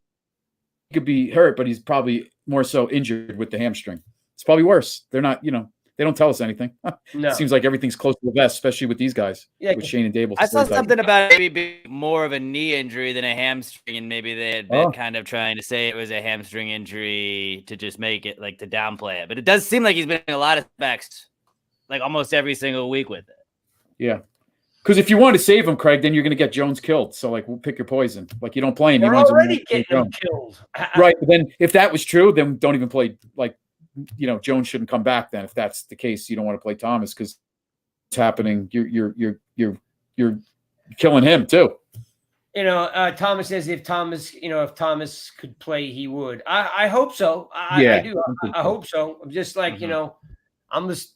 could be hurt, but he's probably more so injured with the hamstring. It's probably worse. They're not, they don't tell us anything. No. It seems like everything's close to the vest, especially with these guys, with Shane and Dable. I saw something about maybe being more of a knee injury than a hamstring, and maybe they had been kind of trying to say it was a hamstring injury to just make it, like, to downplay it. But it does seem like he's been in a lot of specs, like almost every single week with it. Yeah. Because if you want to save him, Craig, then you're going to get Jones killed. So, like, we'll pick your poison. Like, you don't play him. They're you might as well already play getting him Jones. killed. Right. But then if that was true, then don't even play. Like, Jones shouldn't come back. Then if that's the case, you don't want to play Thomas because it's happening. You're killing him too. Thomas says if Thomas could play, he would. I hope so. Yeah, I do. I hope so. I'm just like, I'm just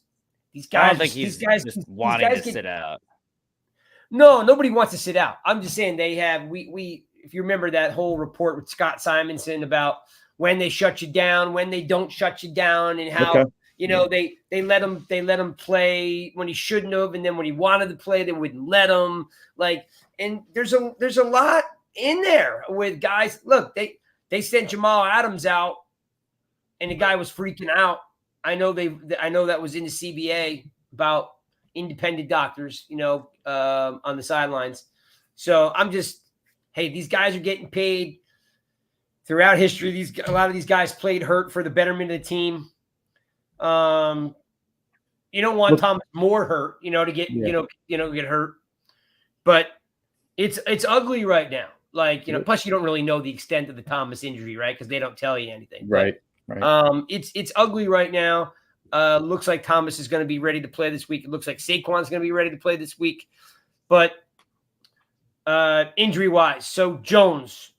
these guys. I don't think he's just wanting to sit out. No, nobody wants to sit out. I'm just saying they have we if you remember that whole report with Scott Simonson about when they shut you down, when they don't shut you down, and how they let him play when he shouldn't have, and then when he wanted to play, they wouldn't let him. Like, and there's a lot in there with guys. Look, they sent Jamal Adams out, and the guy was freaking out. I know that was in the CBA about independent doctors, on the sidelines. So I'm just, hey, these guys are getting paid throughout history. A lot of these guys played hurt for the betterment of the team. You don't want Thomas more hurt, to get, get hurt. But it's ugly right now. Like, plus you don't really know the extent of the Thomas injury, right? Because they don't tell you anything. Right. But, right. It's ugly right now. Looks like Thomas is going to be ready to play this week. It looks like Saquon's going to be ready to play this week. But injury-wise, so Jones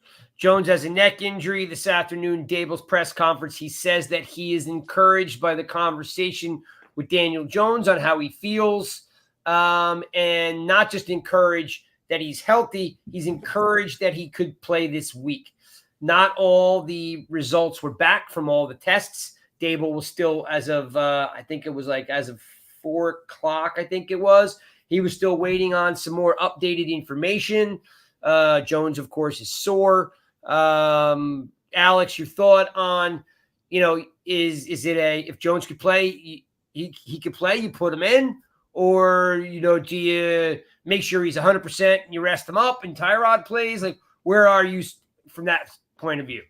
has a neck injury this afternoon. Daboll's press conference, he says that he is encouraged by the conversation with Daniel Jones on how he feels, and not just encouraged that he's healthy. He's encouraged that he could play this week. Not all the results were back from all the tests. Daboll was still, as of I think it was like as of 4:00, I think it was. He was still waiting on some more updated information. Jones, of course, is sore. Alex, your thought on, is it if Jones could play, he could play, you put him in, or do you make sure he's 100% and you rest him up and Tyrod plays? Like, where are you from that point of view?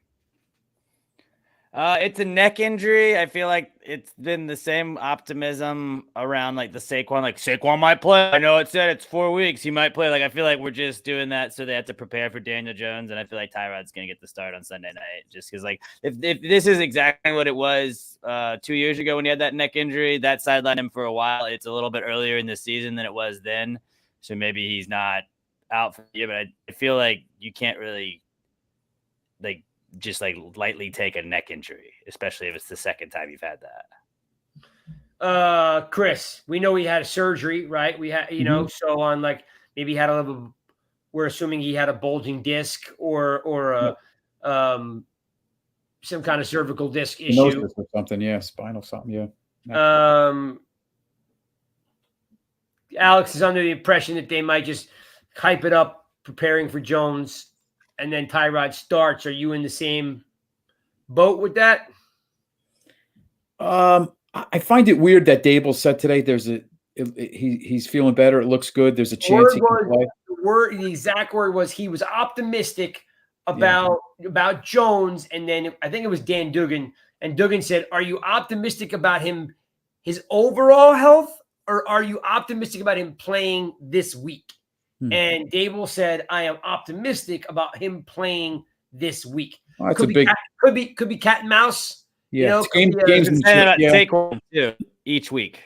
It's a neck injury. I feel like it's been the same optimism around like the Saquon. Like, Saquon might play. I know it said it's 4 weeks. He might play. Like, I feel like we're just doing that so they have to prepare for Daniel Jones. And I feel like Tyrod's going to get the start on Sunday night. Just because, like, if this is exactly what it was 2 years ago when he had that neck injury, that sidelined him for a while. It's a little bit earlier in the season than it was then. So maybe he's not out for you. But I feel like you can't really, like, just like lightly take a neck injury, especially if it's the second time you've had that. Chris, we know he had a surgery, right? We had, so on, like, maybe he had we're assuming he had a bulging disc or some kind of cervical disc issue or something. Yeah. Spinal something. Yeah. Alex is under the impression that they might just hype it up, preparing for Jones, and then Tyrod starts. Are you in the same boat with that? I find it weird that Daboll said today he's feeling better. It looks good. There's a chance he can play. The exact word was he was optimistic about Jones, and then I think it was Dan Dugan, and Dugan said, "Are you optimistic about his overall health, or are you optimistic about him playing this week?" And Daboll said, "I am optimistic about him playing this week." Oh, could be cat and mouse. Yeah, games Saquon too each week.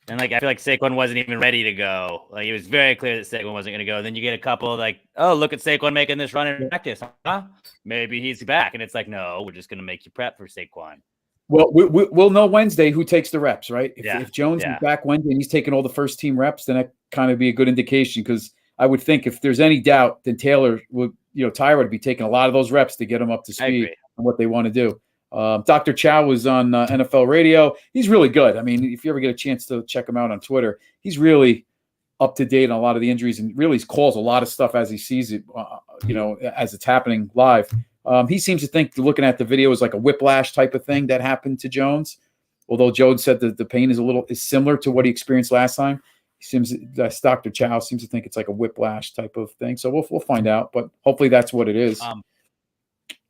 And like I feel like Saquon wasn't even ready to go. Like it was very clear that Saquon wasn't going to go. Then you get a couple like, oh, look at Saquon making this run in practice. Huh? Maybe he's back. And it's like, no, we're just going to make you prep for Saquon. Well, we'll know Wednesday who takes the reps, right? If Jones is back Wednesday and he's taking all the first team reps, then that kind of be a good indication, because I would think if there's any doubt, then Taylor would, Tyrod would be taking a lot of those reps to get him up to speed on what they want to do. Dr. Chow was on NFL radio. He's really good. I mean, if you ever get a chance to check him out on Twitter, he's really up to date on a lot of the injuries and really calls a lot of stuff as he sees it, as it's happening live. He seems to think looking at the video is like a whiplash type of thing that happened to Jones. Although Jones said that the pain is similar to what he experienced last time. Dr. Chow seems to think it's like a whiplash type of thing. So we'll find out, but hopefully that's what it is.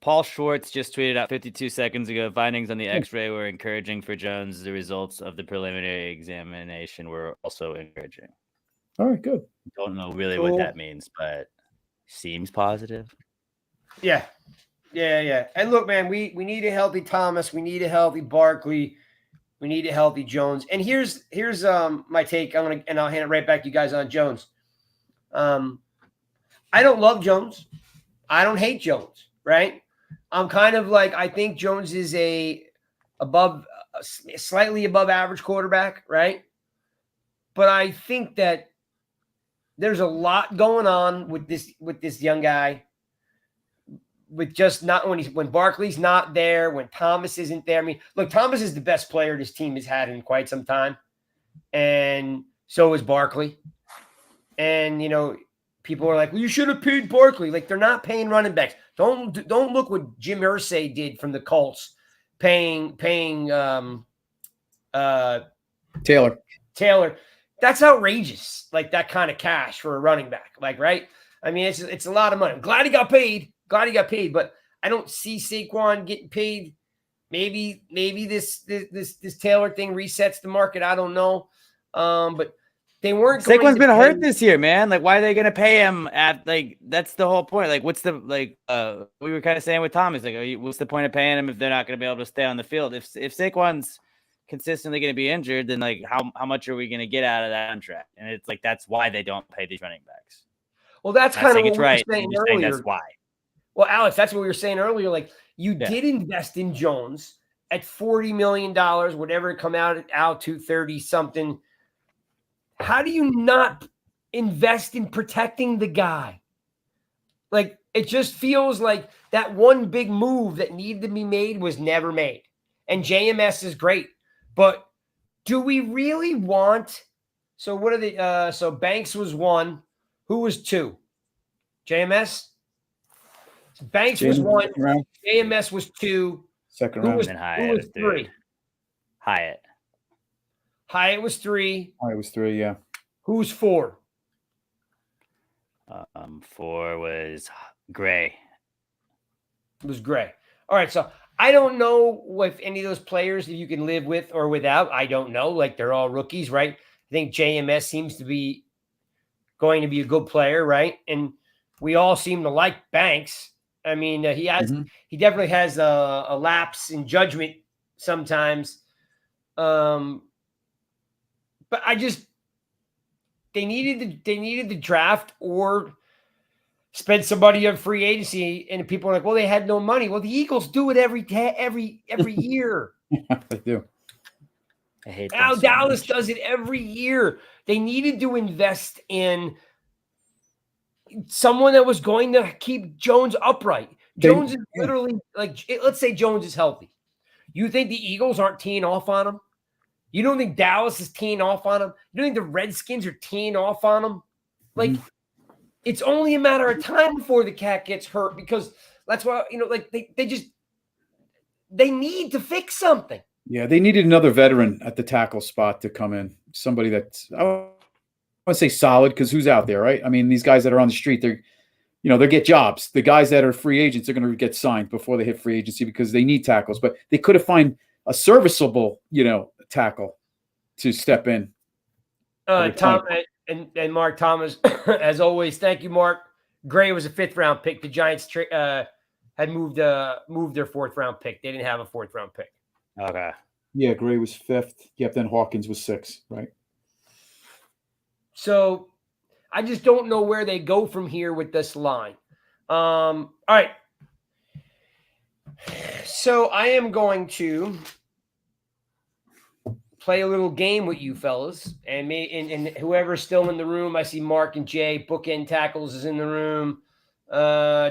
Paul Schwartz just tweeted out 52 seconds ago, findings on the X-ray were encouraging for Jones. The results of the preliminary examination were also encouraging. All right, good. Don't know really Cool. what that means, but seems positive. Yeah. And look, man, we need a healthy Thomas. We need a healthy Barkley. We need a healthy Jones. And here's my take. I'll hand it right back to you guys on Jones. I don't love Jones. I don't hate Jones, right? I'm kind of like, I think Jones is slightly above average quarterback, right? But I think that there's a lot going on with this young guy. With just not when Barkley's not there, when Thomas isn't there. I mean, look, Thomas is the best player this team has had in quite some time, and so is Barkley. And people are like, "Well, you should have paid Barkley." Like, they're not paying running backs. Don't look what Jim Irsay did from the Colts, paying Taylor. That's outrageous. Like, that kind of cash for a running back. Like, right? I mean, it's a lot of money. I'm glad he got paid. But I don't see Saquon getting paid. Maybe this Taylor thing resets the market. I don't know. But they weren't. Saquon's been hurt this year, man. Like, why are they going to pay him at that's the whole point. Like, what's the we were kind of saying with Thomas, like, what's the point of paying him if they're not going to be able to stay on the field? If Saquon's consistently going to be injured, then like how much are we going to get out of that contract? And it's like, that's why they don't pay these running backs. Well, that's kind of what it's we right. were saying I'm earlier. That's why. Well, Alex, that's what we were saying earlier. Like, you did invest in Jones at $40 million, whatever it come out to 30 something. How do you not invest in protecting the guy? Like, it just feels like that one big move that needed to be made was never made. And JMS is great, but do we really want? So what are the? So Banks was 1. Who was 2? JMS. Banks was 1. Round. JMS was 2. Second Who round. was, And who Hyatt was was 3? Hyatt. Hyatt was 3. It was 3. Yeah. Who's 4? 4 was Gray. It was Gray. All right, so I don't know if any of those players that you can live with or without. I don't know. Like, they're all rookies, right? I think JMS seems to be going to be a good player, right? And we all seem to like Banks. I mean, he definitely has a lapse in judgment sometimes. But they needed the draft or spend somebody on free agency, and people are like, well, they had no money. Well, the Eagles do it every year. They do. I hate Now them so Dallas much. does it every year. They needed to invest in someone that was going to keep Jones upright. Jones is literally like, let's say Jones is healthy. You think the Eagles aren't teeing off on him? You don't think Dallas is teeing off on him? You don't think the Redskins are teeing off on him? Like, it's only a matter of time before the cat gets hurt, because that's why, like, they need to fix something. Yeah, they needed another veteran at the tackle spot to come in. Somebody that's, I want to say solid, because who's out there, right? I mean, these guys that are on the street, they get jobs. The guys that are free agents are going to get signed before they hit free agency because they need tackles. But they could have found a serviceable, tackle to step in. Tom and Mark Thomas, as always, thank you, Mark. Gray was a 5th round pick. The Giants had moved their 4th round pick. They didn't have a 4th round pick. Okay. Yeah, Gray was 5th. Yep, then Hawkins was 6th, right? So I just don't know where they go from here with this line. All right. So I am going to play a little game with you fellas, and whoever's still in the room. I see Mark and Jay. Bookend Tackles is in the room.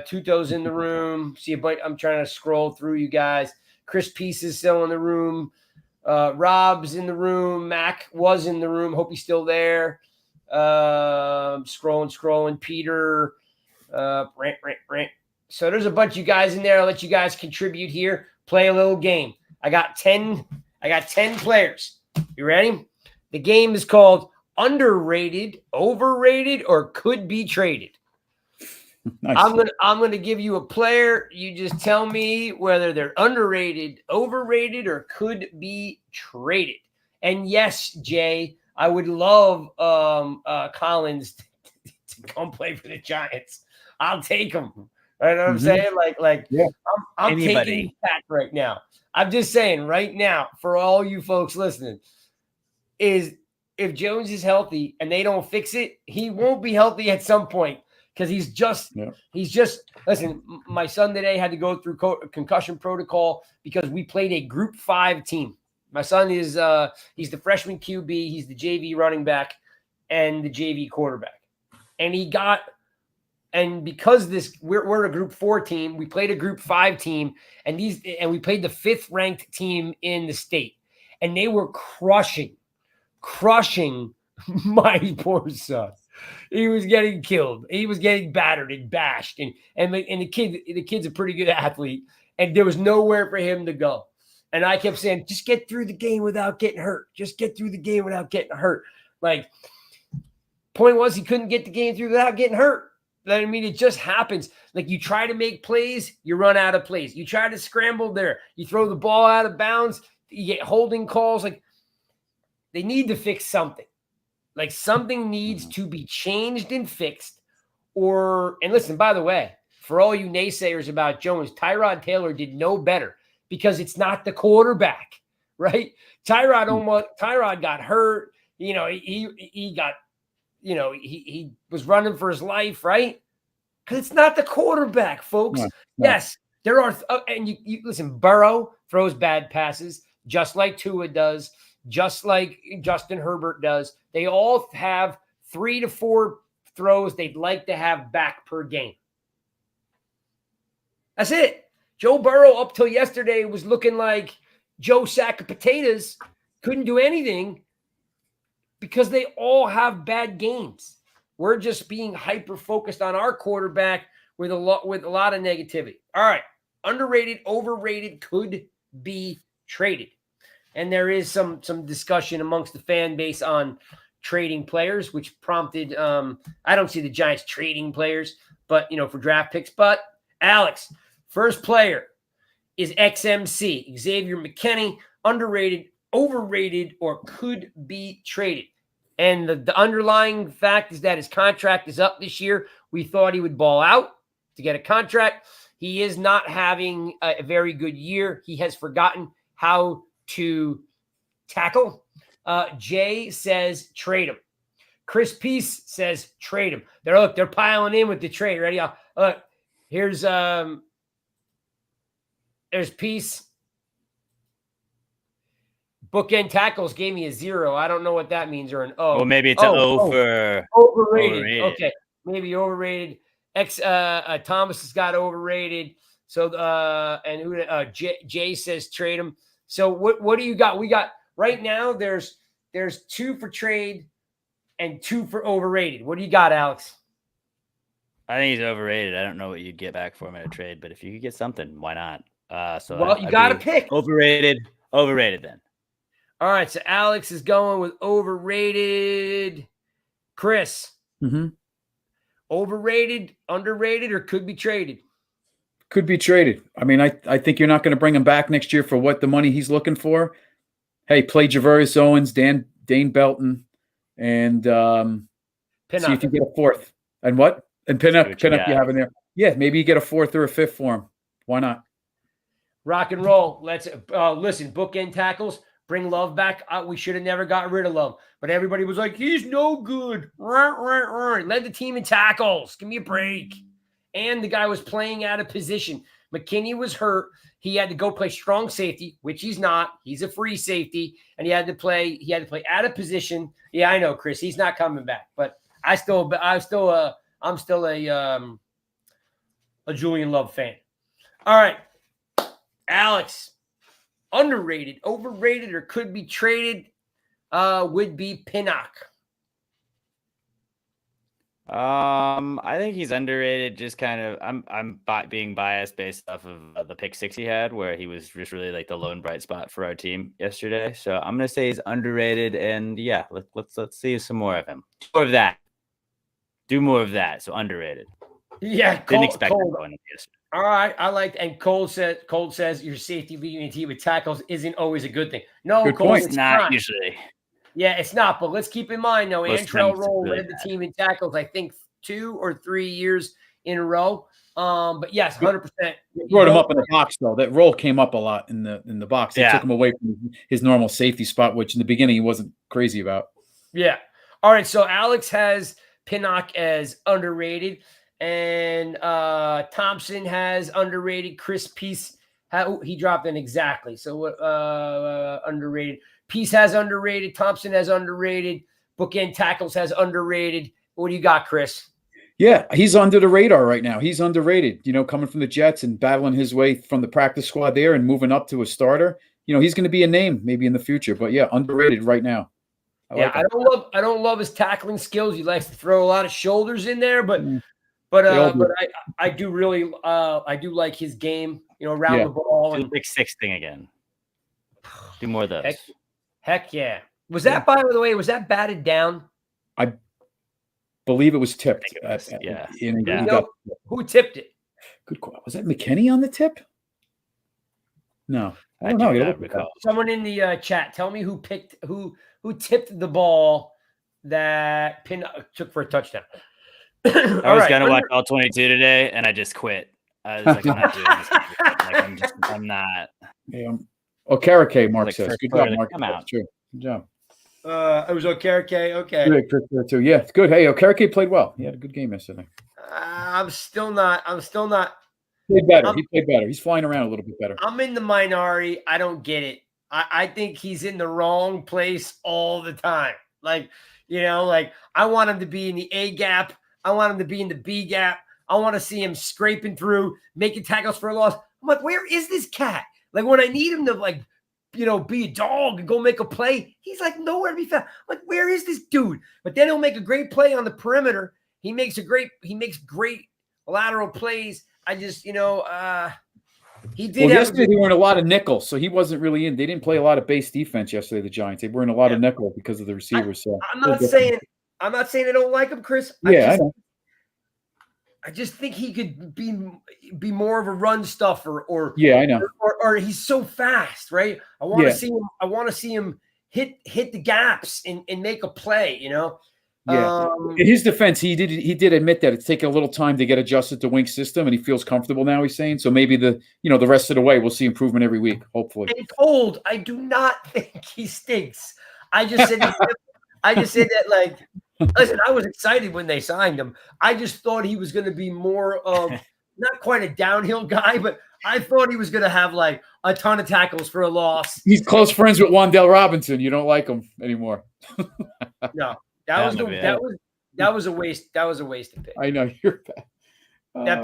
Tuto's in the room. See a bunch. I'm trying to scroll through you guys. Chris Peace is still in the room. Rob's in the room. Mac was in the room. Hope he's still there. Scrolling. Peter. Rant. So there's a bunch of you guys in there. I'll let you guys contribute here. Play a little game. I got 10 players. You ready? The game is called Underrated, Overrated, or Could Be Traded. Nice. I'm gonna give you a player. You just tell me whether they're underrated, overrated, or could be traded. And yes, Jay, I would love Collins to come play for the Giants. I'll take him. You know what I'm saying? Like Yeah. I'm Anybody. taking that right now. I'm just saying right now for all you folks listening is if Jones is healthy and they don't fix it, he won't be healthy at some point because he's just listen. My son today had to go through concussion protocol because we played a Group 5 team. My son is he's the freshman QB, he's the JV running back, and the JV quarterback, and because we're a Group 4 team, we played a Group 5 team, and we played the 5th ranked team in the state, and they were crushing my poor son. He was getting killed. He was getting battered and bashed, and the kid's a pretty good athlete, and there was nowhere for him to go. And I kept saying, just get through the game without getting hurt. Just get through the game without getting hurt. Like, point was he couldn't get the game through without getting hurt. I mean, it just happens. Like, you try to make plays, you run out of plays. You try to scramble there. You throw the ball out of bounds, you get holding calls. Like, they need to fix something. Like, something needs to be changed and fixed. And listen, by the way, for all you naysayers about Jones, Tyrod Taylor did no better because it's not the quarterback, right? Tyrod got hurt. You know, he got, you know, he was running for his life, right? Because it's not the quarterback, folks. No. Yes, there are, and you listen, Burrow throws bad passes, just like Tua does, just like Justin Herbert does. They all have 3 to 4 throws they'd like to have back per game. That's it. Joe Burrow, up till yesterday, was looking like Joe Sack of Potatoes, couldn't do anything because they all have bad games. We're just being hyper-focused on our quarterback with a lot of negativity. All right. Underrated, overrated, could be traded. And there is some discussion amongst the fan base on trading players, which prompted I don't see the Giants trading players, but for draft picks. But Alex, first player is XMC, Xavier McKinney, underrated, overrated, or could be traded. And the underlying fact is that his contract is up this year. We thought he would ball out to get a contract. He is not having a very good year. He has forgotten how to tackle. Jay says trade him. Chris Peace says trade him. They're piling in with the trade. Ready? There's Peace. Bookend tackles gave me a 0. I don't know what that means, or an O. Well, maybe it's an O for overrated. Okay, maybe overrated. Thomas has got overrated. So and Jay says trade him. So what do you got? We got right now. There's 2 for trade and 2 for overrated. What do you got, Alex? I think he's overrated. I don't know what you'd get back for him in a trade, but if you could get something, why not? You got to pick. Overrated then. All right, so Alex is going with overrated. Chris, overrated, underrated, or could be traded? Could be traded. I mean, I think you're not going to bring him back next year for what the money he's looking for. Hey, play Javarius Owens, Dane Belton, and see if you get a 4th. And what? And Pinnock you have in there. Yeah, maybe you get a 4th or a 5th for him. Why not? Rock and roll. Let's listen. Bookend tackles. Bring Love back. We should have never got rid of Love, but everybody was like, he's no good. Led the team in tackles. Give me a break. And the guy was playing out of position. McKinney was hurt. He had to go play strong safety, which he's not. He's a free safety, and he had to play out of position. Yeah, I know, Chris. He's not coming back, but I'm still a Julian Love fan. All right, Alex. Underrated, overrated, or could be traded would be Pinnock. I think he's underrated. Just kind of, I'm being biased based off of the pick 6 he had, where he was just really like the lone bright spot for our team yesterday. So I'm gonna say he's underrated, and yeah, let's see some more of him. More of that. Do more of that. So underrated. Yeah, didn't expect that going yesterday. All right, I like, and Cole says your safety leading a team with tackles isn't always a good thing. No, good Cole, point. it's not usually. Yeah, it's not. But let's keep in mind, though, Most Antrell times it's Roll really led the bad. team in tackles, I think, 2 or 3 years in a row. But yes, 100%. Brought him up in the box though. That Roll came up a lot in the box. They Yeah. took him away from his normal safety spot, which in the beginning he wasn't crazy about. Yeah. All right. So Alex has Pinnock as underrated, and Thompson has underrated. Chris Peace, he dropped in exactly. So underrated. Peace has underrated. Thompson has underrated. Bookend tackles has underrated. What do you got, Chris? Yeah, he's under the radar right now. He's underrated, coming from the Jets and battling his way from the practice squad there and moving up to a starter. He's going to be a name maybe in the future, but yeah, underrated right now. I don't love his tackling skills. He likes to throw a lot of shoulders in there, but I do really I do like his game, around the ball. And big 6 thing again. Do more of those. Heck yeah. Was that, by the way, was that batted down? I believe it was tipped. Who tipped it? Good call. Was that McKinney on the tip? No. I don't know. Someone in the chat, tell me who tipped the ball that Pin took for a touchdown. I was gonna watch all 22 today, and I just quit. I was like, I'm not doing this. I'm not. Yeah. Okereke, Mark says. Good job, Mark. Come out. True. Good job. It was Okereke. Okay. Good, too. Yeah, it's good. Hey, Okereke played well. He had a good game yesterday. I'm still not. He played better. He played better. He's flying around a little bit better. I'm in the minority. I don't get it. I think he's in the wrong place all the time. Like I want him to be in the A gap. I want him to be in the B gap. I want to see him scraping through, making tackles for a loss. I'm like, where is this cat? Like when I need him to be a dog and go make a play, he's like nowhere to be found. I'm like, where is this dude? But then he'll make a great play on the perimeter. He makes great lateral plays. I just, he did. Yesterday they were in a lot of nickel, so he wasn't really in. They didn't play a lot of base defense yesterday. The Giants, they were in a lot of nickel because of the receivers. I'm not saying I don't like him, Chris. Yeah, I know. I just think he could be more of a run stuffer, or I know, or he's so fast, right? I want to see him. I want to see him hit the gaps and make a play. Yeah. In his defense, he did admit that it's taken a little time to get adjusted to Wink's system, and he feels comfortable now. He's saying so. Maybe the rest of the way we'll see improvement every week. Hopefully. And cold. I do not think he stinks. I just said that like. Listen, I was excited when they signed him. I just thought he was going to be more of not quite a downhill guy, but I thought he was going to have like a ton of tackles for a loss. He's close friends with Wan'Dale Robinson. You don't like him anymore. No, that was a waste. That was a wasted pick. I know you're bad. That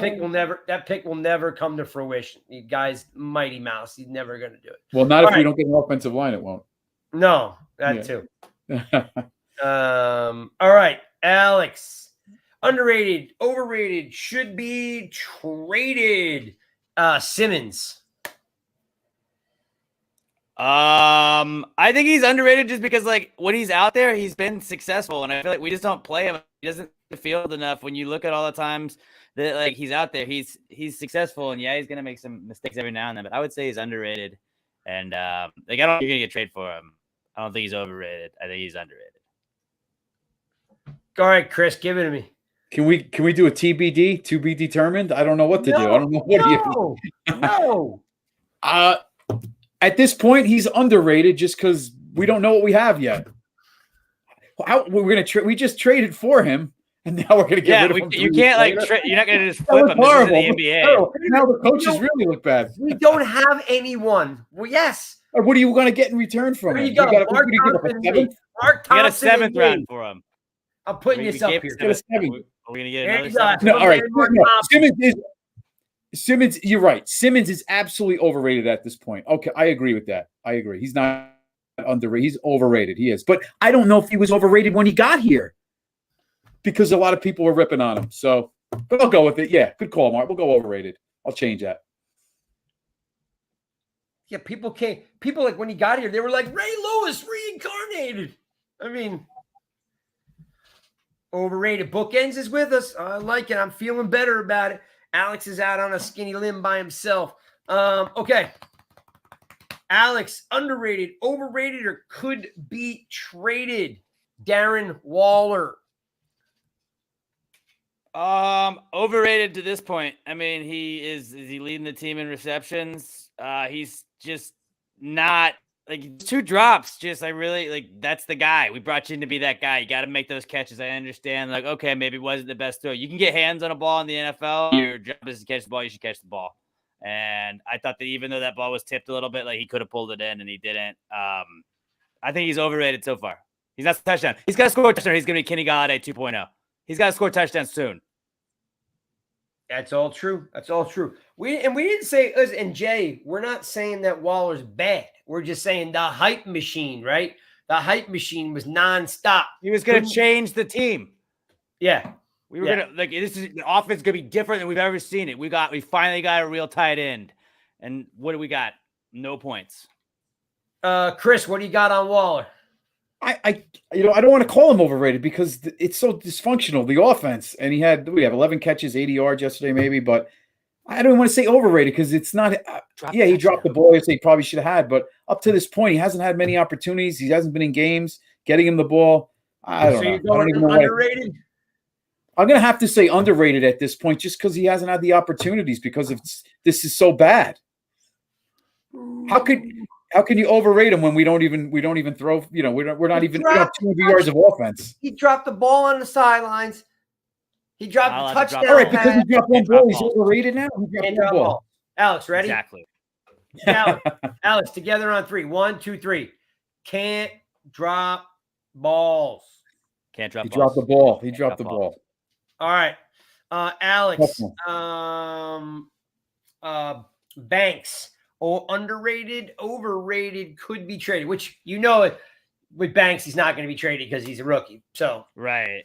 pick will never come to fruition. The guy's Mighty Mouse. He's never going to do it. Well, not if we don't get an offensive line, it won't. No, too. All right, Alex. Underrated, overrated, should be traded. Simmons. I think he's underrated just because when he's out there, he's been successful, and I feel like we just don't play him. He doesn't field enough. When you look at all the times that he's out there, he's successful, and he's gonna make some mistakes every now and then. But I would say he's underrated, and I don't think you're gonna get trade for him. I don't think he's overrated. I think he's underrated. All right, Chris, give it to me. Can we do a TBD, to be determined? I don't know what to do. I don't know what No. At this point, he's underrated just because we don't know what we have yet. We just traded for him, and now we're gonna get rid of him. You can't you're not gonna just flip him. Horrible. This is the NBA. Now the coaches really look bad. We don't have anyone. Well, yes. What are you going to get in return from him? You got a seventh round for him. I'm putting this up here. Are we going to get another seventh? No, all right. Simmons, you're right. Simmons is absolutely overrated at this point. Okay, I agree with that. I agree. He's not underrated. He's overrated. He is. But I don't know if he was overrated when he got here because a lot of people were ripping on him. So, but I'll go with it. Yeah, good call, Mark. We'll go overrated. I'll change that. Yeah, people like when he got here, they were like, Ray Lewis reincarnated. I mean, overrated. Bookends is with us. I like it. I'm feeling better about it. Alex is out on a skinny limb by himself. Okay. Alex, underrated, overrated, or could be traded? Darren Waller. Overrated to this point. I mean, is he leading the team in receptions? He's just not like 2 drops. Just I really like that's the guy. We brought you in to be that guy. You got to make those catches. I understand. Like, okay, maybe it wasn't the best throw. You can get hands on a ball in the NFL. Your job is to catch the ball. You should catch the ball. And I thought that even though that ball was tipped a little bit, like he could have pulled it in and he didn't. I think he's overrated so far. He's not a touchdown. He's got to score a touchdown. He's going to be Kenny Golladay 2.0. He's got to score touchdowns soon. That's all true. That's all true. We didn't say, and Jay, we're not saying that Waller's bad. We're just saying the hype machine, right? The hype machine was nonstop. He was going to change the team. Yeah. We were going to, like, this is the offense going to be different than we've ever seen it. We finally got a real tight end. And what do we got? No points. Chris, what do you got on Waller? I don't want to call him overrated because it's so dysfunctional, the offense. And we have 11 catches, 80 yards yesterday, maybe. But I don't want to say overrated because it's not. He dropped the ball. He probably should have had. But up to this point, he hasn't had many opportunities. He hasn't been in games getting him the ball. I don't know. You're going underrated? I'm going to have to say underrated at this point just because he hasn't had the opportunities because this is so bad. How can you overrate him when we don't even throw? We're not even 200 yards of offense. He dropped the ball on the sidelines. He dropped the touchdown. All right, because he dropped one ball, he's overrated now. He dropped one ball. Alex, ready? Exactly. Alex, together on 3. 1, 2, 3. Can't drop balls. Can't drop. He dropped the ball. He dropped the ball. All right, Alex. Banks. Underrated, overrated, could be traded, which with Banks, he's not going to be traded because he's a rookie. So right.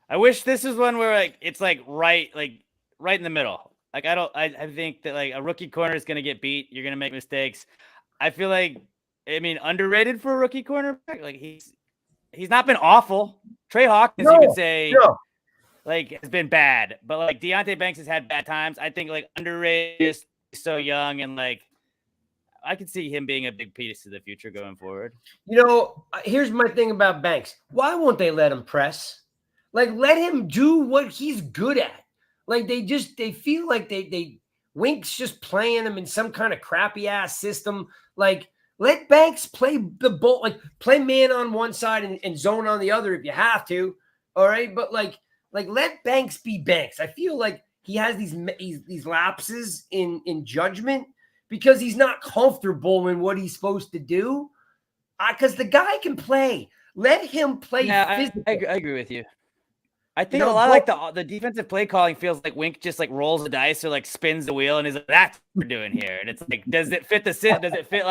I wish this is one where it's right in the middle. I think that a rookie corner is going to get beat. You're going to make mistakes. I feel underrated for a rookie cornerback. He's not been awful. Trey Hawkins, you could say, has been bad, but Deonte Banks has had bad times. I think underrated is so young and I could see him being a big piece of the future going forward. Here's my thing about Banks. Why won't they let him press? Let him do what he's good at. They feel like they Wink's just playing him in some kind of crappy ass system. Let Banks play the ball, play man on one side and zone on the other if you have to. All right. But let Banks be Banks. I feel like he has these lapses in judgment because he's not comfortable in what he's supposed to do. Because the guy can play. Let him play. Yeah, I agree with you. I think a lot of the defensive play calling feels like Wink just rolls the dice or spins the wheel and is that's what we're doing here. And it's does it fit the scenario? Does it fit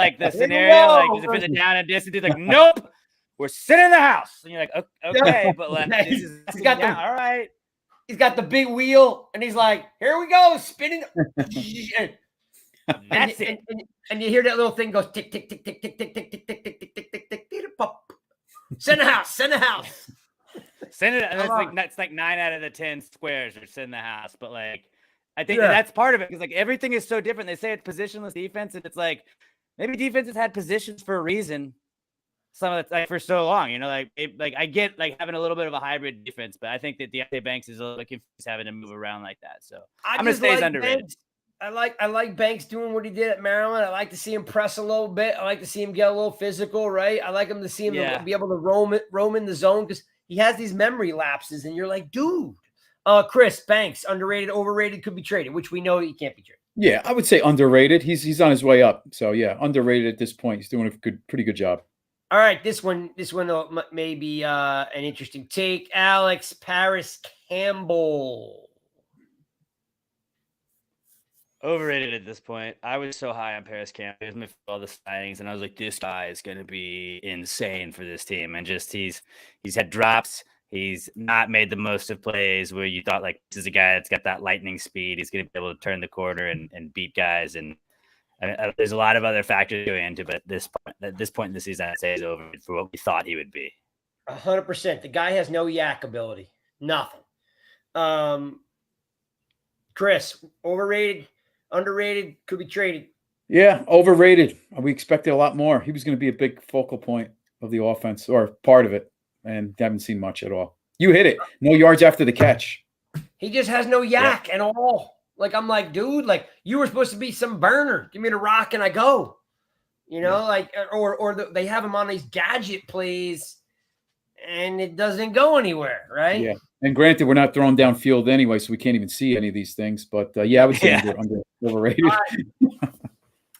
the down and distance? He's nope, we're sitting in the house. And you're okay, but he's got all right. He's got the big wheel, and he's here we go, spinning. That's it. And you hear that little thing goes tick, tick, tick, tick, tick, tick, tick, tick, tick, tick, tick, tick, tick, tick, tick, pop. Send the house. Send it. That's 9 out of the 10 squares are send the house. But I think that's part of it because everything is so different. They say it's positionless defense, and it's maybe defenses had positions for a reason. Some of it's for so long, I get having a little bit of a hybrid defense, but I think that Deonte Banks is a little confused having to move around like that. So I'm gonna say he's underrated. Banks. I like Banks doing what he did at Maryland. I like to see him press a little bit. I like to see him get a little physical, right? I like him to see him be able to roam in the zone because he has these memory lapses, and you're dude. Chris, Banks, underrated, overrated, could be traded, which we know he can't be traded. Yeah, I would say underrated. He's on his way up. So yeah, underrated at this point. He's doing a pretty good job. All right, this one may be an interesting take. Alex Paris Campbell. Overrated at this point. I was so high on Paris Campbell. He was all the signings, and I was this guy is going to be insane for this team. And just he's had drops. He's not made the most of plays where you thought this is a guy that's got that lightning speed. He's going to be able to turn the corner and beat guys. And there's a lot of other factors going into, but at this point in the season, I'd say he's over for what we thought he would be. 100%. The guy has no yak ability. Nothing. Chris, overrated, underrated, could be traded. Yeah, overrated. We expected a lot more. He was going to be a big focal point of the offense or part of it, and haven't seen much at all. You hit it. No yards after the catch. He just has no yak at all. Like, I'm like, dude, like, you were supposed to be some burner. Give me the rock and I go. You know, like, they have him on these gadget plays and it doesn't go anywhere, right? Yeah. And granted, we're not throwing downfield anyway, so we can't even see any of these things. But yeah, I would say under overrated.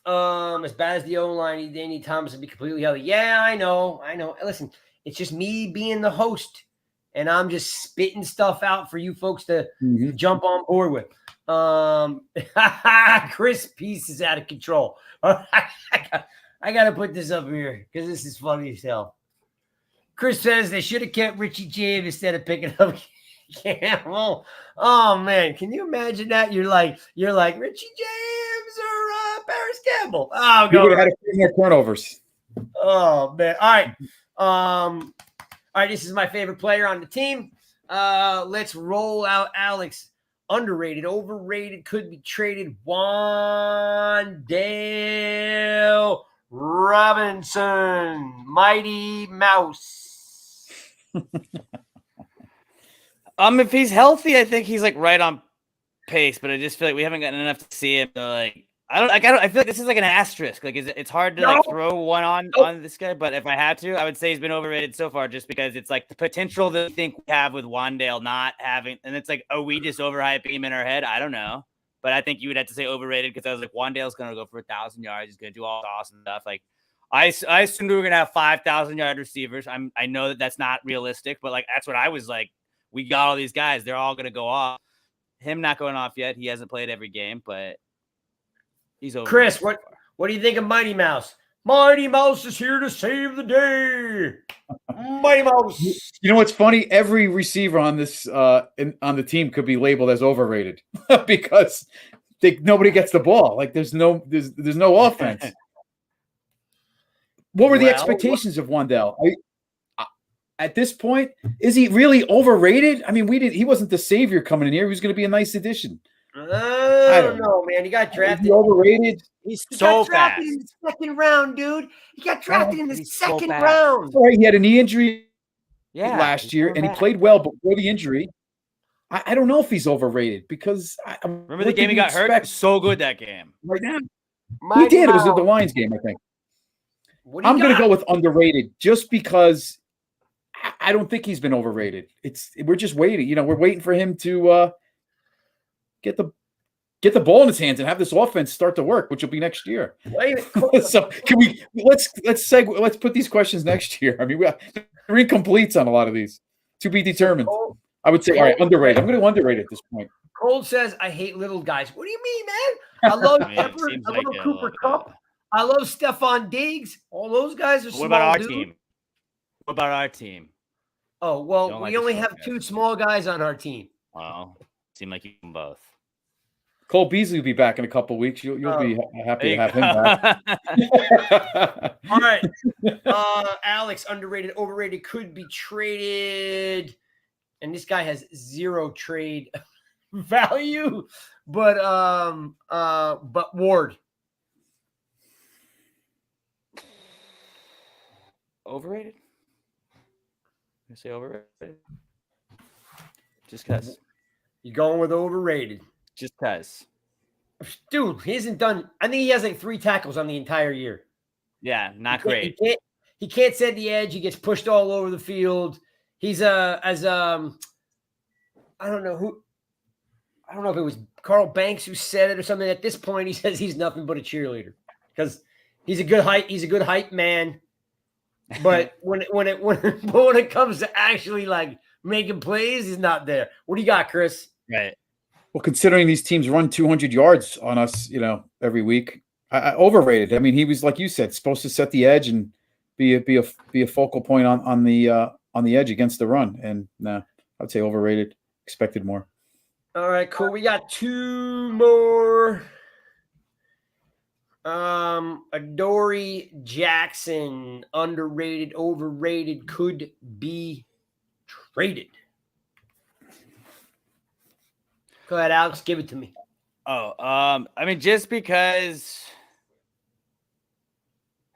As bad as the O-line, Danny Thomas would be completely healthy. Yeah, I know. Listen, it's just me being the host, and I'm just spitting stuff out for you folks to jump on board with. Chris Peace is out of control. I got to put this up here because this is funny as hell. Chris says they should have kept Richie James instead of picking up Campbell. Oh man, can you imagine that? You're like Richie James or Paris Campbell. Oh, we would have had a few more turnovers. Oh man. All right. This is my favorite player on the team. Let's roll out Alex. Underrated, overrated, could be traded. Wan'Dale Robinson, Mighty Mouse. If he's healthy, I think he's like right on pace, but I just feel like we haven't gotten enough to see him. Like I feel like this is like an asterisk. Like it's hard to like throw one on this guy, but if I had to, I would say he's been overrated so far, just because it's like the potential that I think we have with Wan'Dale not having, and it's like, oh, we just overhyping him in our head. I don't know, but I think you would have to say overrated because I was like, Wan'Dale's gonna go for 1,000 yards. He's gonna do all awesome stuff. Like I assumed we were gonna have 5,000 yard receivers. I know that that's not realistic, but like that's what I was like. We got all these guys; they're all gonna go off. Him not going off yet. He hasn't played every game, but he's over. Chris, what do you think of Mighty Mouse? Mighty Mouse is here to save the day. Mighty Mouse. You know what's funny? Every receiver on this on the team could be labeled as overrated because nobody gets the ball. Like there's no offense. What were the expectations of Wan'Dale? At this point, is he really overrated? I mean, he wasn't the savior coming in here. He was going to be a nice addition. I don't know, man. He got drafted. He overrated. He's so fast. In the second round, dude. He got drafted in the second round. Right, he had a knee injury last year, and he played well before the injury. I don't know if he's overrated because remember the game he got hurt? So good that game. Right now, he did. It was the Lions game, I think. I'm going to go with underrated just because I don't think he's been overrated. We're just waiting. You know, we're waiting for him to get the ball in his hands and have this offense start to work, which will be next year. So let's put these questions next year. I mean, we have 3 completes on a lot of these to be determined. I would say, all right, underrated. I'm going to underrate at this point. Cold says, I hate little guys. What do you mean, man? I love Shepard. I love Cooper Kupp. I love Stephon Diggs. All those guys are small. What about our team? What about our team? Oh, well, we only have 2 small guys on our team. Well, seem like you can both. Cole Beasley will be back in a couple of weeks. You'll be happy to have him back. All right. Alex, underrated, overrated, could be traded. And this guy has 0 trade value. But Ward. Overrated? I say overrated. Just because. You going with overrated? Just because. Dude, he hasn't done. I think he has like 3 tackles on the entire year. Yeah, not great. He can't set the edge. He gets pushed all over the field. He's I don't know if it was Carl Banks who said it or something. At this point, he says he's nothing but a cheerleader because he's a good hype man. But when it comes to actually like making plays, he's not there. What do you got, Chris? Right. Well, considering these teams run 200 yards on us, every week, I overrated. I mean, he was, like you said, supposed to set the edge and be a focal point on the edge against the run. And I'd say overrated. Expected more. All right, cool. We got 2 more. Adoree Jackson, underrated, overrated, could be traded. Go ahead, Alex. Give it to me. I mean, just because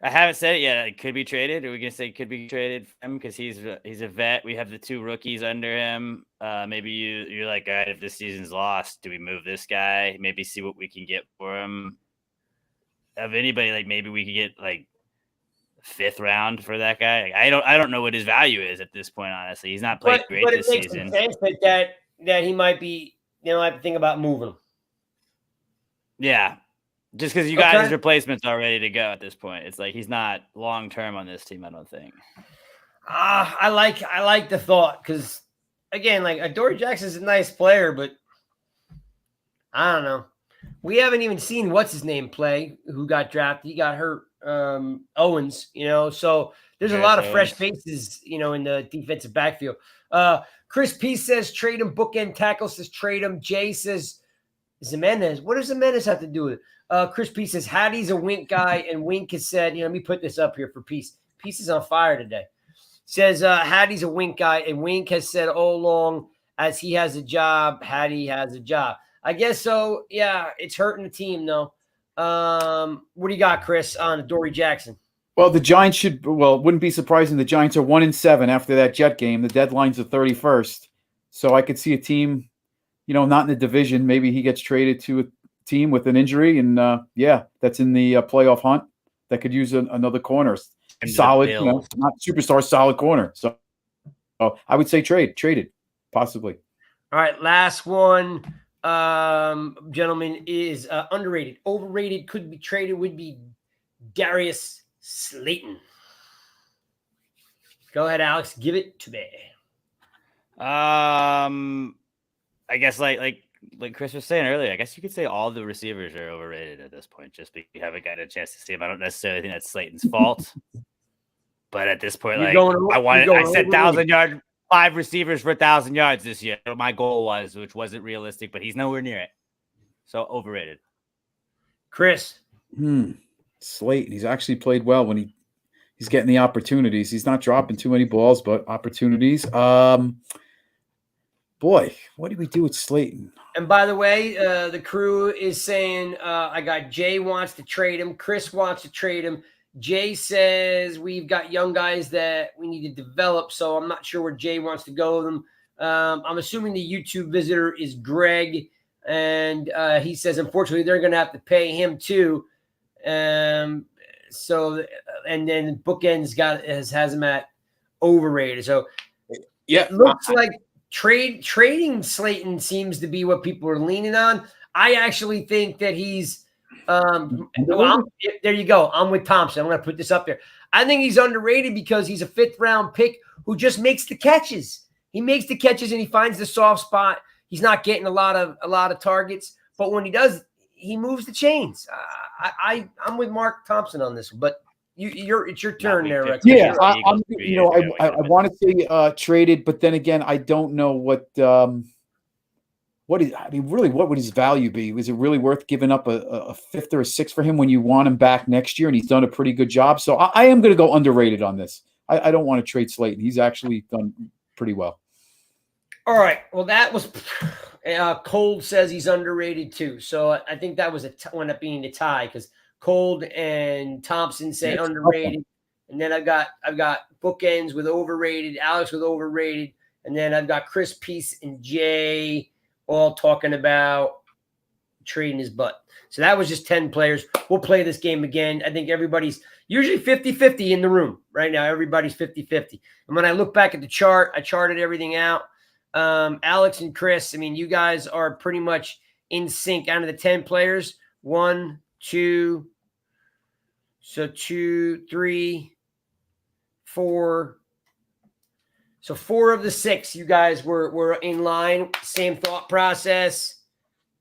I haven't said it yet. It could be traded. Are we gonna say could be traded for him because he's a vet? We have the 2 rookies under him. Maybe you're like, all right, if this season's lost, do we move this guy? Maybe see what we can get for him. Of anybody, like maybe we could get like 5th round for that guy. Like, I don't know what his value is at this point. Honestly, he's not played great this season. Sense that he might be. I have to think about moving him. Yeah. Just because you got his replacements all ready to go at this point. It's like he's not long term on this team, I don't think. I like the thought because, again, like Adoree Jackson's a nice player, but I don't know. We haven't even seen what's his name play, who got drafted. He got hurt, Owens, so there's a lot of fresh faces, in the defensive backfield. Chris P says trade him. Bookend Tackle says trade him. Jay says Jimenez. What does Jimenez have to do with it? Chris P says Hattie's a Wink guy, and Wink has said, let me put this up here for Peace. Peace is on fire today. Says Hattie's a Wink guy, and Wink has said all along, as he has a job, Hattie has a job. I guess so. Yeah, it's hurting the team though. What do you got, Chris, on Adoree Jackson? Well, the Giants it wouldn't be surprising. The Giants are 1-7 after that Jet game. The deadline's the 31st. So I could see a team, not in the division. Maybe he gets traded to a team with an injury, and that's in the playoff hunt that could use another corner, solid, not superstar, solid corner. So I would say traded, possibly. All right, last one, gentlemen, is underrated. Overrated, could be traded, would be Darius Slayton. Go ahead, Alex, give it to me. I guess like Chris was saying earlier, I guess you could say all the receivers are overrated at this point, just because we haven't gotten a chance to see them. I don't necessarily think that's Slayton's fault, but at this point, I said 1,000-yard, 5 receivers for 1,000 yards this year. My goal was, which wasn't realistic, but he's nowhere near it. So overrated. Chris. Slayton. He's actually played well when he's getting the opportunities. He's not dropping too many balls, but opportunities. Boy, what do we do with Slayton? And by the way, the crew is saying, I got Jay wants to trade him. Chris wants to trade him. Jay says we've got young guys that we need to develop, so I'm not sure where Jay wants to go with them. I'm assuming the YouTube visitor is Greg, and he says, unfortunately, they're going to have to pay him too. So, and then Bookends has him at overrated. So, yeah, it looks like trading Slayton seems to be what people are leaning on. I actually think that he's there you go. I'm with Thompson. I'm going to put this up there. I think he's underrated because he's a 5th round pick who just makes the catches. He makes the catches and he finds the soft spot. He's not getting a lot of targets, but when he does, he moves the chains. I'm with Mark Thompson on this, but it's your turn there. Rex. Yeah, I want to say traded, but then again, I don't know what would his value be? Was it really worth giving up a 5th or a 6th for him when you want him back next year and he's done a pretty good job? So I am going to go underrated on this. I don't want to trade Slayton. He's actually done pretty well. All right. Well, that was Cold says he's underrated too. So I think that was wound up being a tie because Cold and Thompson say underrated. And then I've got Bookends with overrated, Alex with overrated, and then I've got Chris Peace and Jay all talking about trading his butt. So that was just 10 players. We'll play this game again. I think everybody's usually 50-50 in the room right now. Everybody's 50-50. And when I look back at the chart, I charted everything out. Alex and Chris, I mean, you guys are pretty much in sync. Out of the 10 players, 1, 2, so 2, 3, 4. So 4 of the 6, you guys were in line, same thought process.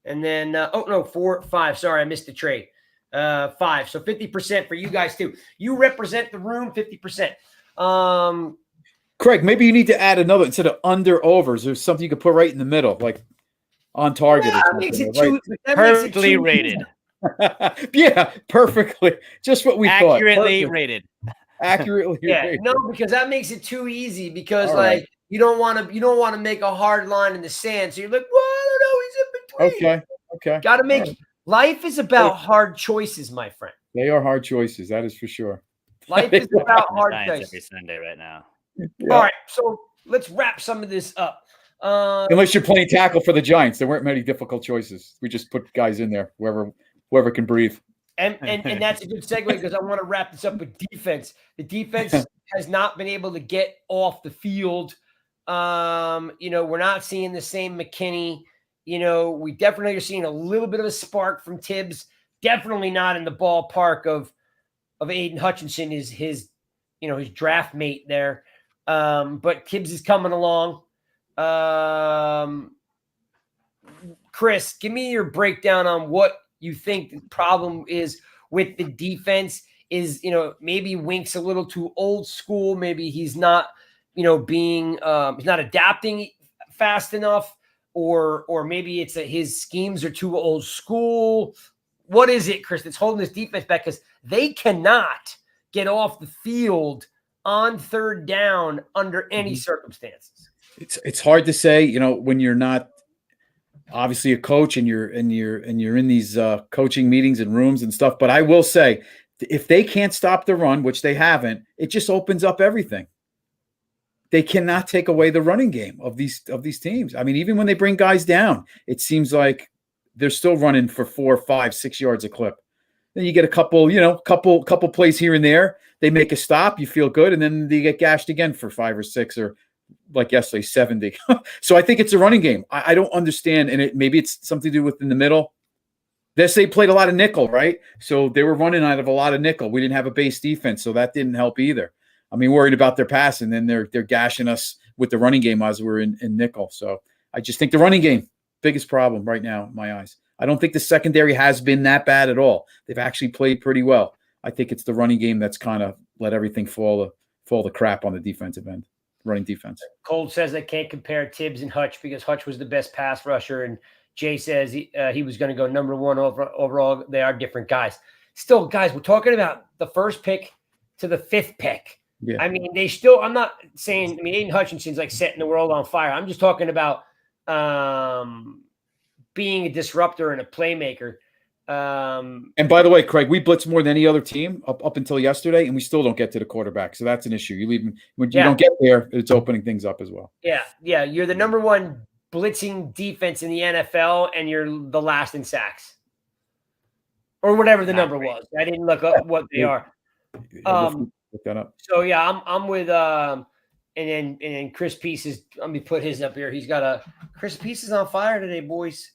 And then, 4, 5. Sorry, I missed the trade. 5. So 50% for you guys too. You represent the room, 50%. Craig, maybe you need to add another instead of under overs. There's something you could put right in the middle, like on target. Yeah, perfectly rated. Yeah, perfectly. Just what we thought. Accurately rated. Accurately rated. No, because that makes it too easy because you don't want to make a hard line in the sand. So you're like, well, I don't know, he's in between. Okay. Got to make life is about hard choices, my friend. They are hard choices, that is for sure. Life is about hard Giants choices. every Sunday right now. Yeah. All right, so let's wrap some of this up. Unless you're playing tackle for the Giants, there weren't many difficult choices. We just put guys in there, whoever can breathe. And that's a good segue because I want to wrap this up with defense. The defense has not been able to get off the field. We're not seeing the same McKinney. We definitely are seeing a little bit of a spark from Tibbs. Definitely not in the ballpark of Aiden Hutchinson, his draft mate there. But Tibbs is coming along. Chris, give me your breakdown on what you think the problem is with the defense. Is maybe Wink's a little too old school. Maybe he's not he's not adapting fast enough, or maybe it's that his schemes are too old school. What is it, Chris, that's holding this defense back? Because they cannot get off the field on third down under any circumstances. It's hard to say, when you're not obviously a coach and you're in these coaching meetings and rooms and stuff. But I will say, if they can't stop the run, which they haven't, it just opens up everything. They cannot take away the running game of these teams. I mean, even when they bring guys down, it seems like they're still running for 4, 5, 6 yards a clip. Then you get a couple plays here and there. They make a stop, you feel good, and then they get gashed again for 5 or 6, or like yesterday, 70. So I think it's a running game. I don't understand, and maybe it's something to do with in the middle. They played a lot of nickel, right? So they were running out of a lot of nickel. We didn't have a base defense, so that didn't help either. I mean, worried about their pass, and then they're gashing us with the running game as we're in nickel. So I just think the running game, biggest problem right now in my eyes. I don't think the secondary has been that bad at all. They've actually played pretty well. I think it's the running game that's kind of let everything fall to crap on the defensive end, running defense. Cole says I can't compare Tibbs and Hutch because Hutch was the best pass rusher, and Jay says he was going to go number 1 overall. They are different guys. Still, guys, we're talking about the first pick to the 5th pick. Yeah. I mean, I'm not saying, Aiden Hutchinson's like setting the world on fire. I'm just talking about being a disruptor and a playmaker. And by the way, Craig, we blitz more than any other team up until yesterday, and we still don't get to the quarterback. So that's an issue. You leave when you don't get there, it's opening things up as well. Yeah. You're the number 1 blitzing defense in the NFL, and you're the last in sacks, or whatever the number was. I didn't look up what they are. Look that up. So yeah, I'm with and then Chris Pieces. Let me put his up here. He's got Chris Pieces on fire today, boys.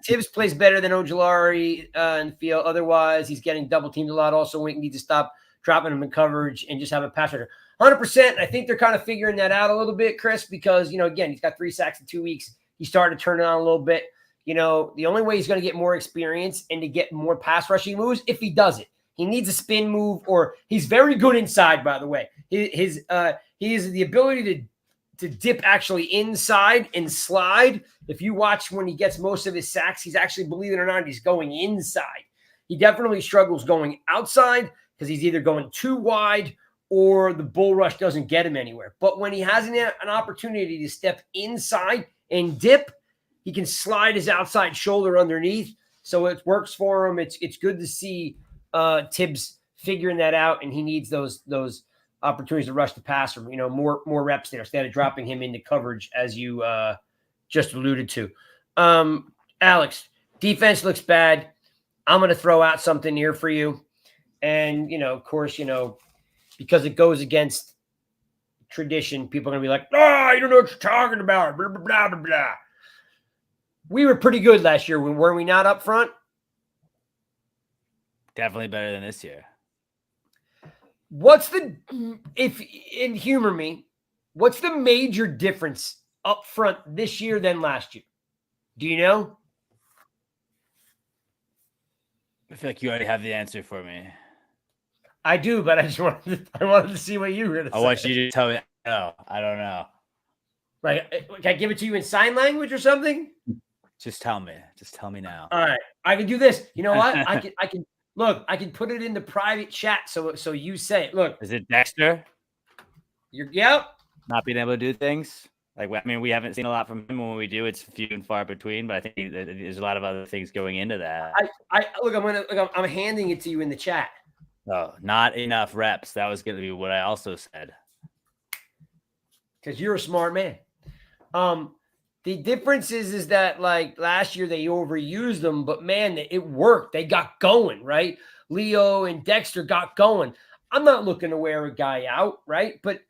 Tibbs plays better than Ojulari in the field. Otherwise, he's getting double teamed a lot. Also, Wink needs to stop dropping him in coverage and just have a pass rusher. 100%. I think they're kind of figuring that out a little bit, Chris, because again, he's got 3 sacks in 2 weeks. He's starting to turn it on a little bit. The only way he's going to get more experience and to get more pass rushing moves if he does it. He needs a spin move, or he's very good inside, by the way. He has the ability to dip actually inside and slide. If you watch when he gets most of his sacks, he's actually, believe it or not, he's going inside. He definitely struggles going outside because he's either going too wide or the bull rush doesn't get him anywhere. But when he has an opportunity to step inside and dip, he can slide his outside shoulder underneath. So it works for him. It's good to see Tibbs figuring that out, and he needs those opportunities to rush the passer, more reps there instead of dropping him into coverage, as you just alluded to. Alex, defense looks bad. I'm going to throw out something here for you. And, of course, because it goes against tradition, people are going to be like, you don't know what you're talking about, blah, blah, blah, blah, blah. We were pretty good last year. Were we not up front? Definitely better than this year. Humor me, what's the major difference up front this year than last year? Do you know? I feel like you already have the answer for me. I do, but I wanted to see what you were going to say. I want you to tell me. No, I don't know. Like, can I give it to you in sign language or something? Just tell me. Just tell me now. All right. I can do this. You know what? I can look, I can put it in the private chat. So you say it. Look. Is it Dexter? Yep. Not being able to do things? We haven't seen a lot from him. When we do, it's few and far between, but I think there's a lot of other things going into that. I'm handing it to you in the chat. Oh, not enough reps. That was going to be what I also said. Because you're a smart man. The difference is that like last year they overused them, but man, it worked. They got going, right? Leo and Dexter got going. I'm not looking to wear a guy out, right? But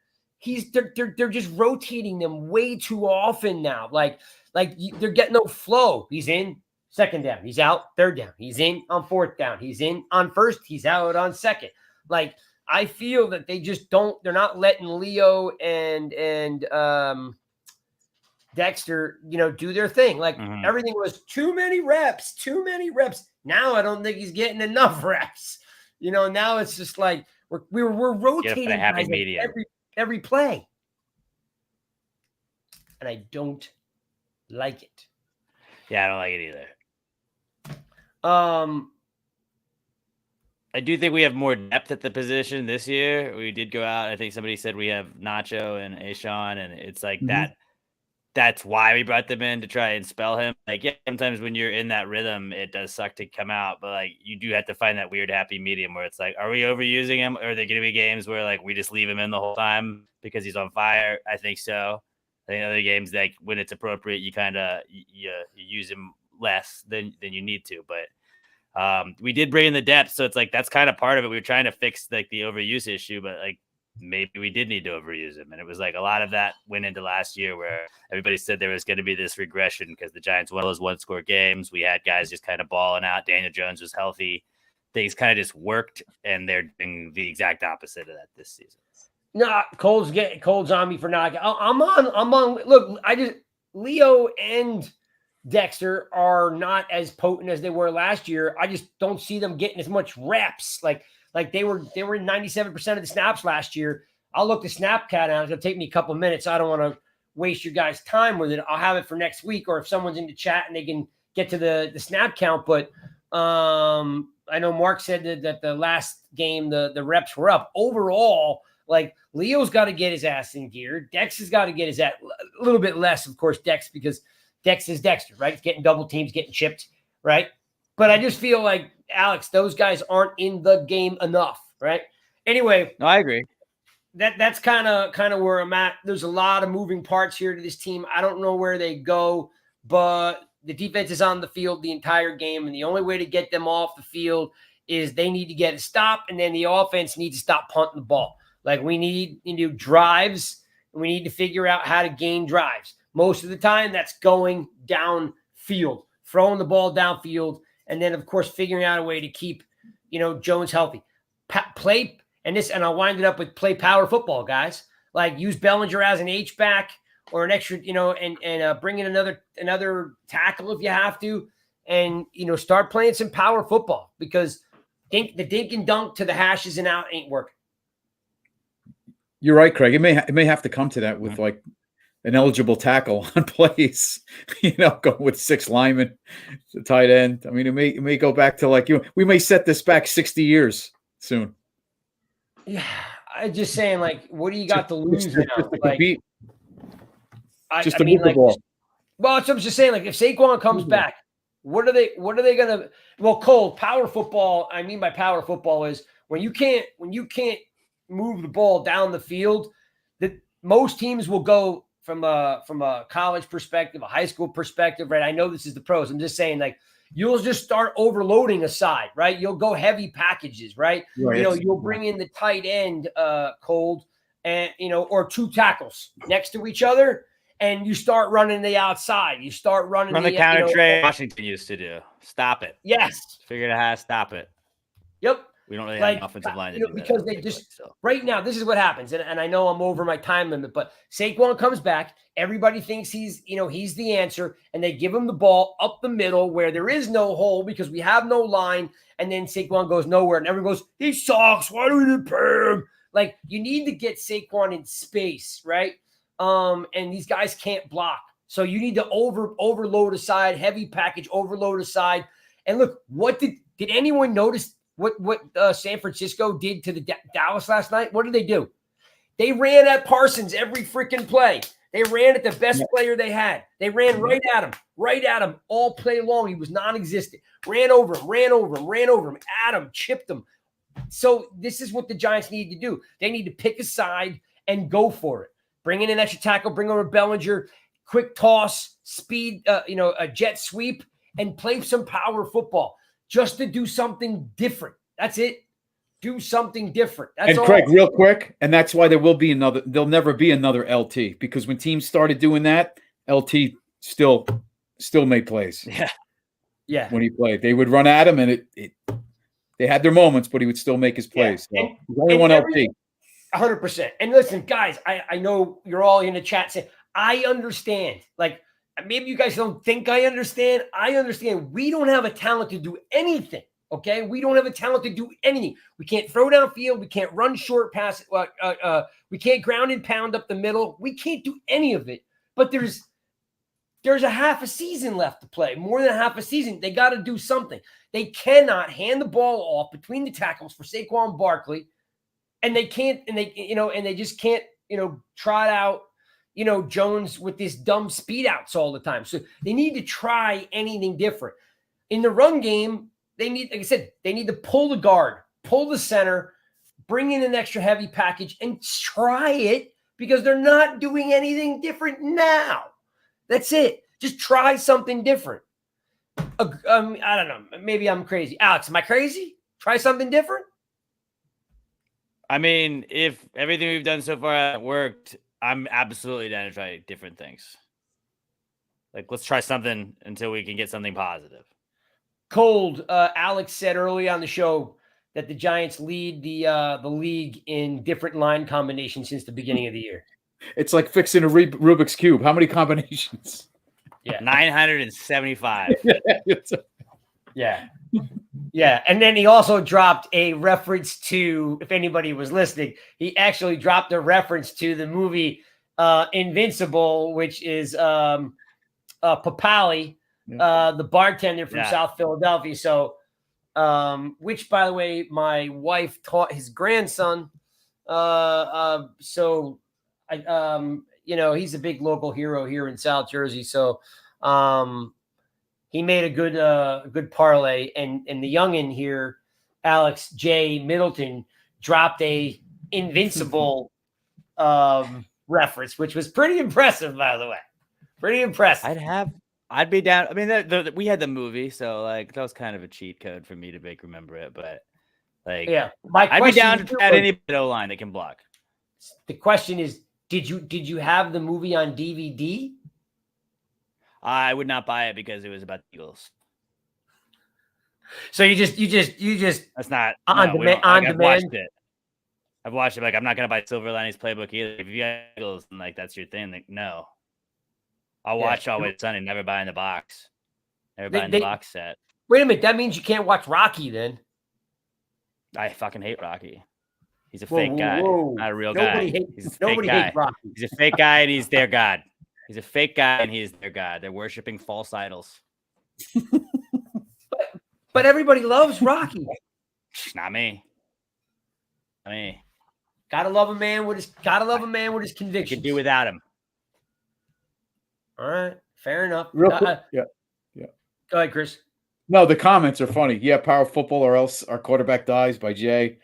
they're just rotating them way too often now. They're getting no flow. He's in second down, he's out third down, he's in on fourth down, he's in on first, he's out on second. Like I feel that they just don't. They're not letting Leo and Dexter, do their thing. Like everything was too many reps. Now I don't think he's getting enough reps. Now it's just like we're rotating a happy medium every play, and I don't like it. Yeah, I don't like it either. I do think we have more depth at the position this year. We did go out. I think somebody said we have Nacho and Ashawn, and it's like that. That's why we brought them in to try and spell him. Like, yeah, sometimes when you're in that rhythm, it does suck to come out, but like you do have to find that weird happy medium where it's like, are we overusing him? Or are there going to be games where like we just leave him in the whole time because he's on fire? I think so. I think other games, like when it's appropriate, you kind of you use him less than you need to. But we did bring in the depth, so it's like that's kind of part of it. We were trying to fix like the overuse issue, but like maybe we did need to overuse him. And it was like a lot of that went into last year where everybody said there was going to be this regression because the Giants won those one-score games. We had guys just kind of balling out. Daniel Jones was healthy. Things kind of just worked, and they're doing the exact opposite of that this season. No, Cole's on me for not. I'm on. Look, Leo and Dexter are not as potent as they were last year. I just don't see them getting as much reps. Like they were in 97% of the snaps last year. I'll look the snap count out. It's going to take me a couple of minutes. I don't want to waste your guys' time with it. I'll have it for next week, or if someone's in the chat and they can get to the snap count. But I know Mark said that the last game, the reps were up. Overall, like Leo's got to get his ass in gear. Dex has got to get his ass a little bit less, of course, Dex, because Dex is Dexter, right? He's getting double teams, getting chipped, right? But I just feel like, Alex, those guys aren't in the game enough, right? Anyway. No, I agree. That's kind of where I'm at. There's a lot of moving parts here to this team. I don't know where they go, but the defense is on the field the entire game, and the only way to get them off the field is they need to get a stop, and then the offense needs to stop punting the ball. Like we need drives, and we need to figure out how to gain drives. Most of the time, that's going downfield, throwing the ball downfield, and then, of course, figuring out a way to keep, Jones healthy. And I'll wind it up with play power football, guys. Like use Bellinger as an H-back or an extra, and bring in another tackle if you have to, and start playing some power football because the dink and dunk to the hashes and out ain't working. You're right, Craig. It may have to come to that with like an eligible tackle on plays, going with 6 linemen, the tight end. I mean, it may go back to like we may set this back 60 years soon. Yeah, I'm just saying, like, what do you got to lose now? Like, just to move the ball. Well, that's what I'm just saying. Like, if Saquon comes back, what are they gonna? Well, Cole, power football. I mean by power football is when you can't move the ball down the field. That most teams will go from a college perspective, a high school perspective, right? I know this is the pros. I'm just saying, like, you'll just start overloading a side, right? You'll go heavy packages, right? You'll bring in the tight end cold and, or 2 tackles next to each other, and you start running the outside. You start running the counter trade Washington used to do. Stop it. Yes. Figure out how to stop it. Yep. We don't really have an offensive line to do because that. they just right now, this is what happens. And I know I'm over my time limit, but Saquon comes back. Everybody thinks he's the answer, and they give him the ball up the middle where there is no hole because we have no line. And then Saquon goes nowhere, and everyone goes, he sucks. Why do we pay him? Like, you need to get Saquon in space, right? And these guys can't block. So you need to overload aside, heavy package, overload aside. And look, what did anyone notice what San Francisco did to the Dallas last night? What did they do? They ran at Parsons every freaking play. They ran at the best player they had. They ran right at him all play long. He was non-existent. Ran over him, at him, chipped him. So this is what the Giants need to do. They need to pick a side and go for it. Bring in an extra tackle, bring over Bellinger, quick toss, speed, a jet sweep, and play some power football just to do something different. That's it. Do something different. That's and all. Craig, real quick, and that's why there'll never be another LT, because when teams started doing that, LT still made plays. Yeah. When he played, they would run at him, and they had their moments, but he would still make his plays. Yeah. So there's only one LT. 100%. And listen, guys, I know you're all in the chat saying, I understand. Like, maybe you guys don't think I understand. I understand. We don't have a talent to do anything. Okay, we don't have a talent to do anything. We can't throw downfield. We can't run short pass. We can't ground and pound up the middle. We can't do any of it. But there's a half a season left to play, more than half a season. They got to do something. They cannot hand the ball off between the tackles for Saquonbarkley, and they can't, and they just can't, trot out, Jones with this dumb speed outs all the time. So they need to try anything different in the run game. They need, like I said, they need to pull the guard, pull the center, bring in an extra heavy package, and try it, because they're not doing anything different now. That's it. Just try something different. I don't know. Maybe I'm crazy. Alex, am I crazy? Try something different? I mean, if everything we've done so far hasn't worked, I'm absolutely down to try different things. Like, let's try something until we can get something positive. Cold. Alex said early on the show that the Giants lead the league in different line combinations since the beginning of the year. It's like fixing a Rubik's Cube. How many combinations? Yeah. 975. Yeah. Yeah. And then he also dropped a reference to, if anybody was listening, he actually dropped a reference to the movie Invincible, which is Papali, the bartender from South Philadelphia. So, which, by the way, my wife taught his grandson. So he's a big local hero here in South Jersey. So, he made a good parlay, and the youngin here, Alex J. Middleton, dropped a Invincible reference, which was pretty impressive, by the way. Pretty impressive. I'd be down. I mean, we had the movie, so like that was kind of a cheat code for me to remember it. But like, yeah, I'd be down to add any O-line that can block. The question is, did you have the movie on DVD? I would not buy it because it was about the Eagles. So you just that's not on demand. I've watched it. Like, I'm not gonna buy Silver Linings Playbook either. If you have Eagles and like that's your thing, like no. I'll watch Always Sunny, never buy in the box. Never buy in the box set. Wait a minute, that means you can't watch Rocky then. I fucking hate Rocky. He's a fake guy, not a real guy. He's a fake guy. He's a fake guy, and he's their god. He's a fake guy, and he's their god. They're worshiping false idols. but everybody loves Rocky. Not me. Not me. Gotta love a man with his convictions. You can do without him. All right, fair enough. Real quick. Yeah. Go ahead, Chris. No, the comments are funny. Yeah, power football, or else our quarterback dies by Jay.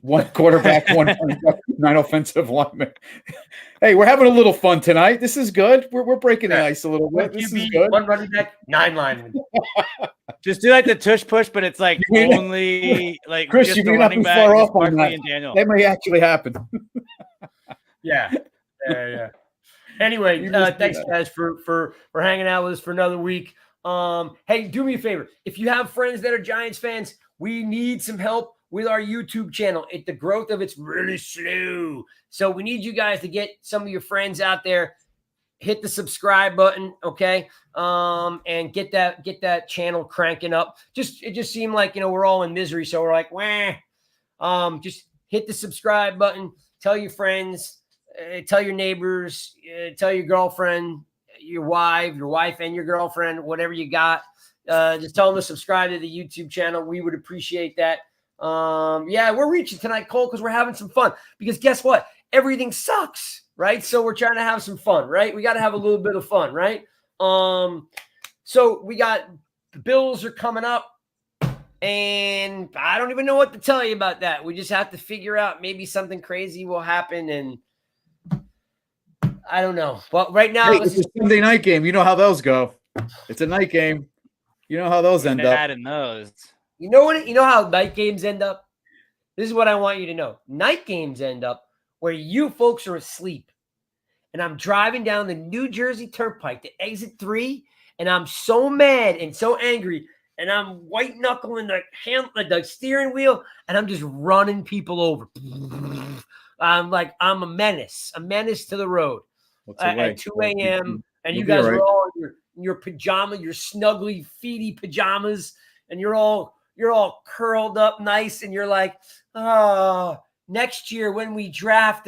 One quarterback, 9 offensive linemen. Hey, we're having a little fun tonight. This is good. We're breaking the ice a little bit. This is good. 1 running back, 9 linemen. Just do like the tush push, but it's like only like Chris, just you the may not be far off on that. That may actually happen. Yeah. Anyway, thanks guys for hanging out with us for another week. Hey, do me a favor. If you have friends that are Giants fans, we need some help with our YouTube channel. The growth of it's really slow. So we need you guys to get some of your friends out there, hit the subscribe button, okay? And get that channel cranking up. It just seemed like, we're all in misery. So we're like, just hit the subscribe button, tell your friends, tell your neighbors, tell your girlfriend, your wife and your girlfriend, whatever you got. Just tell them to subscribe to the YouTube channel. We would appreciate that. We're reaching tonight, Cole, because we're having some fun. Because guess what? Everything sucks, right? So we're trying to have some fun, right? We got to have a little bit of fun, right? So we got the Bills are coming up. And I don't even know what to tell you about that. We just have to figure out maybe something crazy will happen. And I don't know. But right now, Hey, it's a Sunday night game. You know how those go. It's a night game. You know how those end up. Bad in those. You know what? You know how night games end up? This is what I want you to know. Night games end up where you folks are asleep. And I'm driving down the New Jersey Turnpike to exit 3. And I'm so mad and so angry. And I'm white knuckling the steering wheel, and I'm just running people over. I'm a menace to the road at 2 a.m. And you guys are all in your pajama, your snuggly, feety pajamas, and you're all curled up nice, and you're like, oh, next year when we draft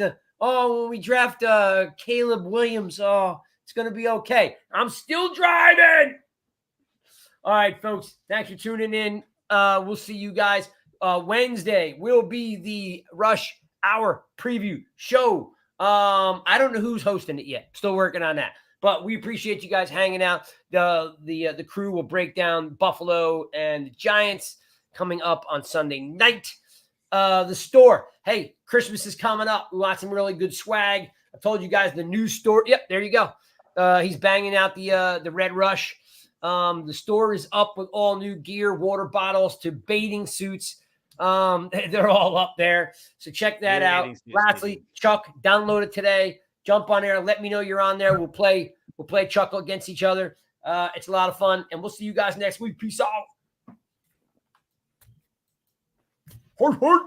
Caleb Williams, oh, it's gonna be okay. I'm still driving. All right, folks, thanks for tuning in. We'll see you guys. Wednesday will be the Rush Hour preview show. I don't know who's hosting it yet. Still working on that. But we appreciate you guys hanging out. The crew will break down Buffalo and the Giants coming up on Sunday night. The store. Hey, Christmas is coming up. We want some really good swag. I told you guys the new store. Yep, there you go. He's banging out the Red Rush. The store is up with all new gear, water bottles to bathing suits. They're all up there. So check that out. Lastly, Chuck, download it today. Jump on there. Let me know you're on there. We'll play Chuck against each other. It's a lot of fun. And we'll see you guys next week. Peace out.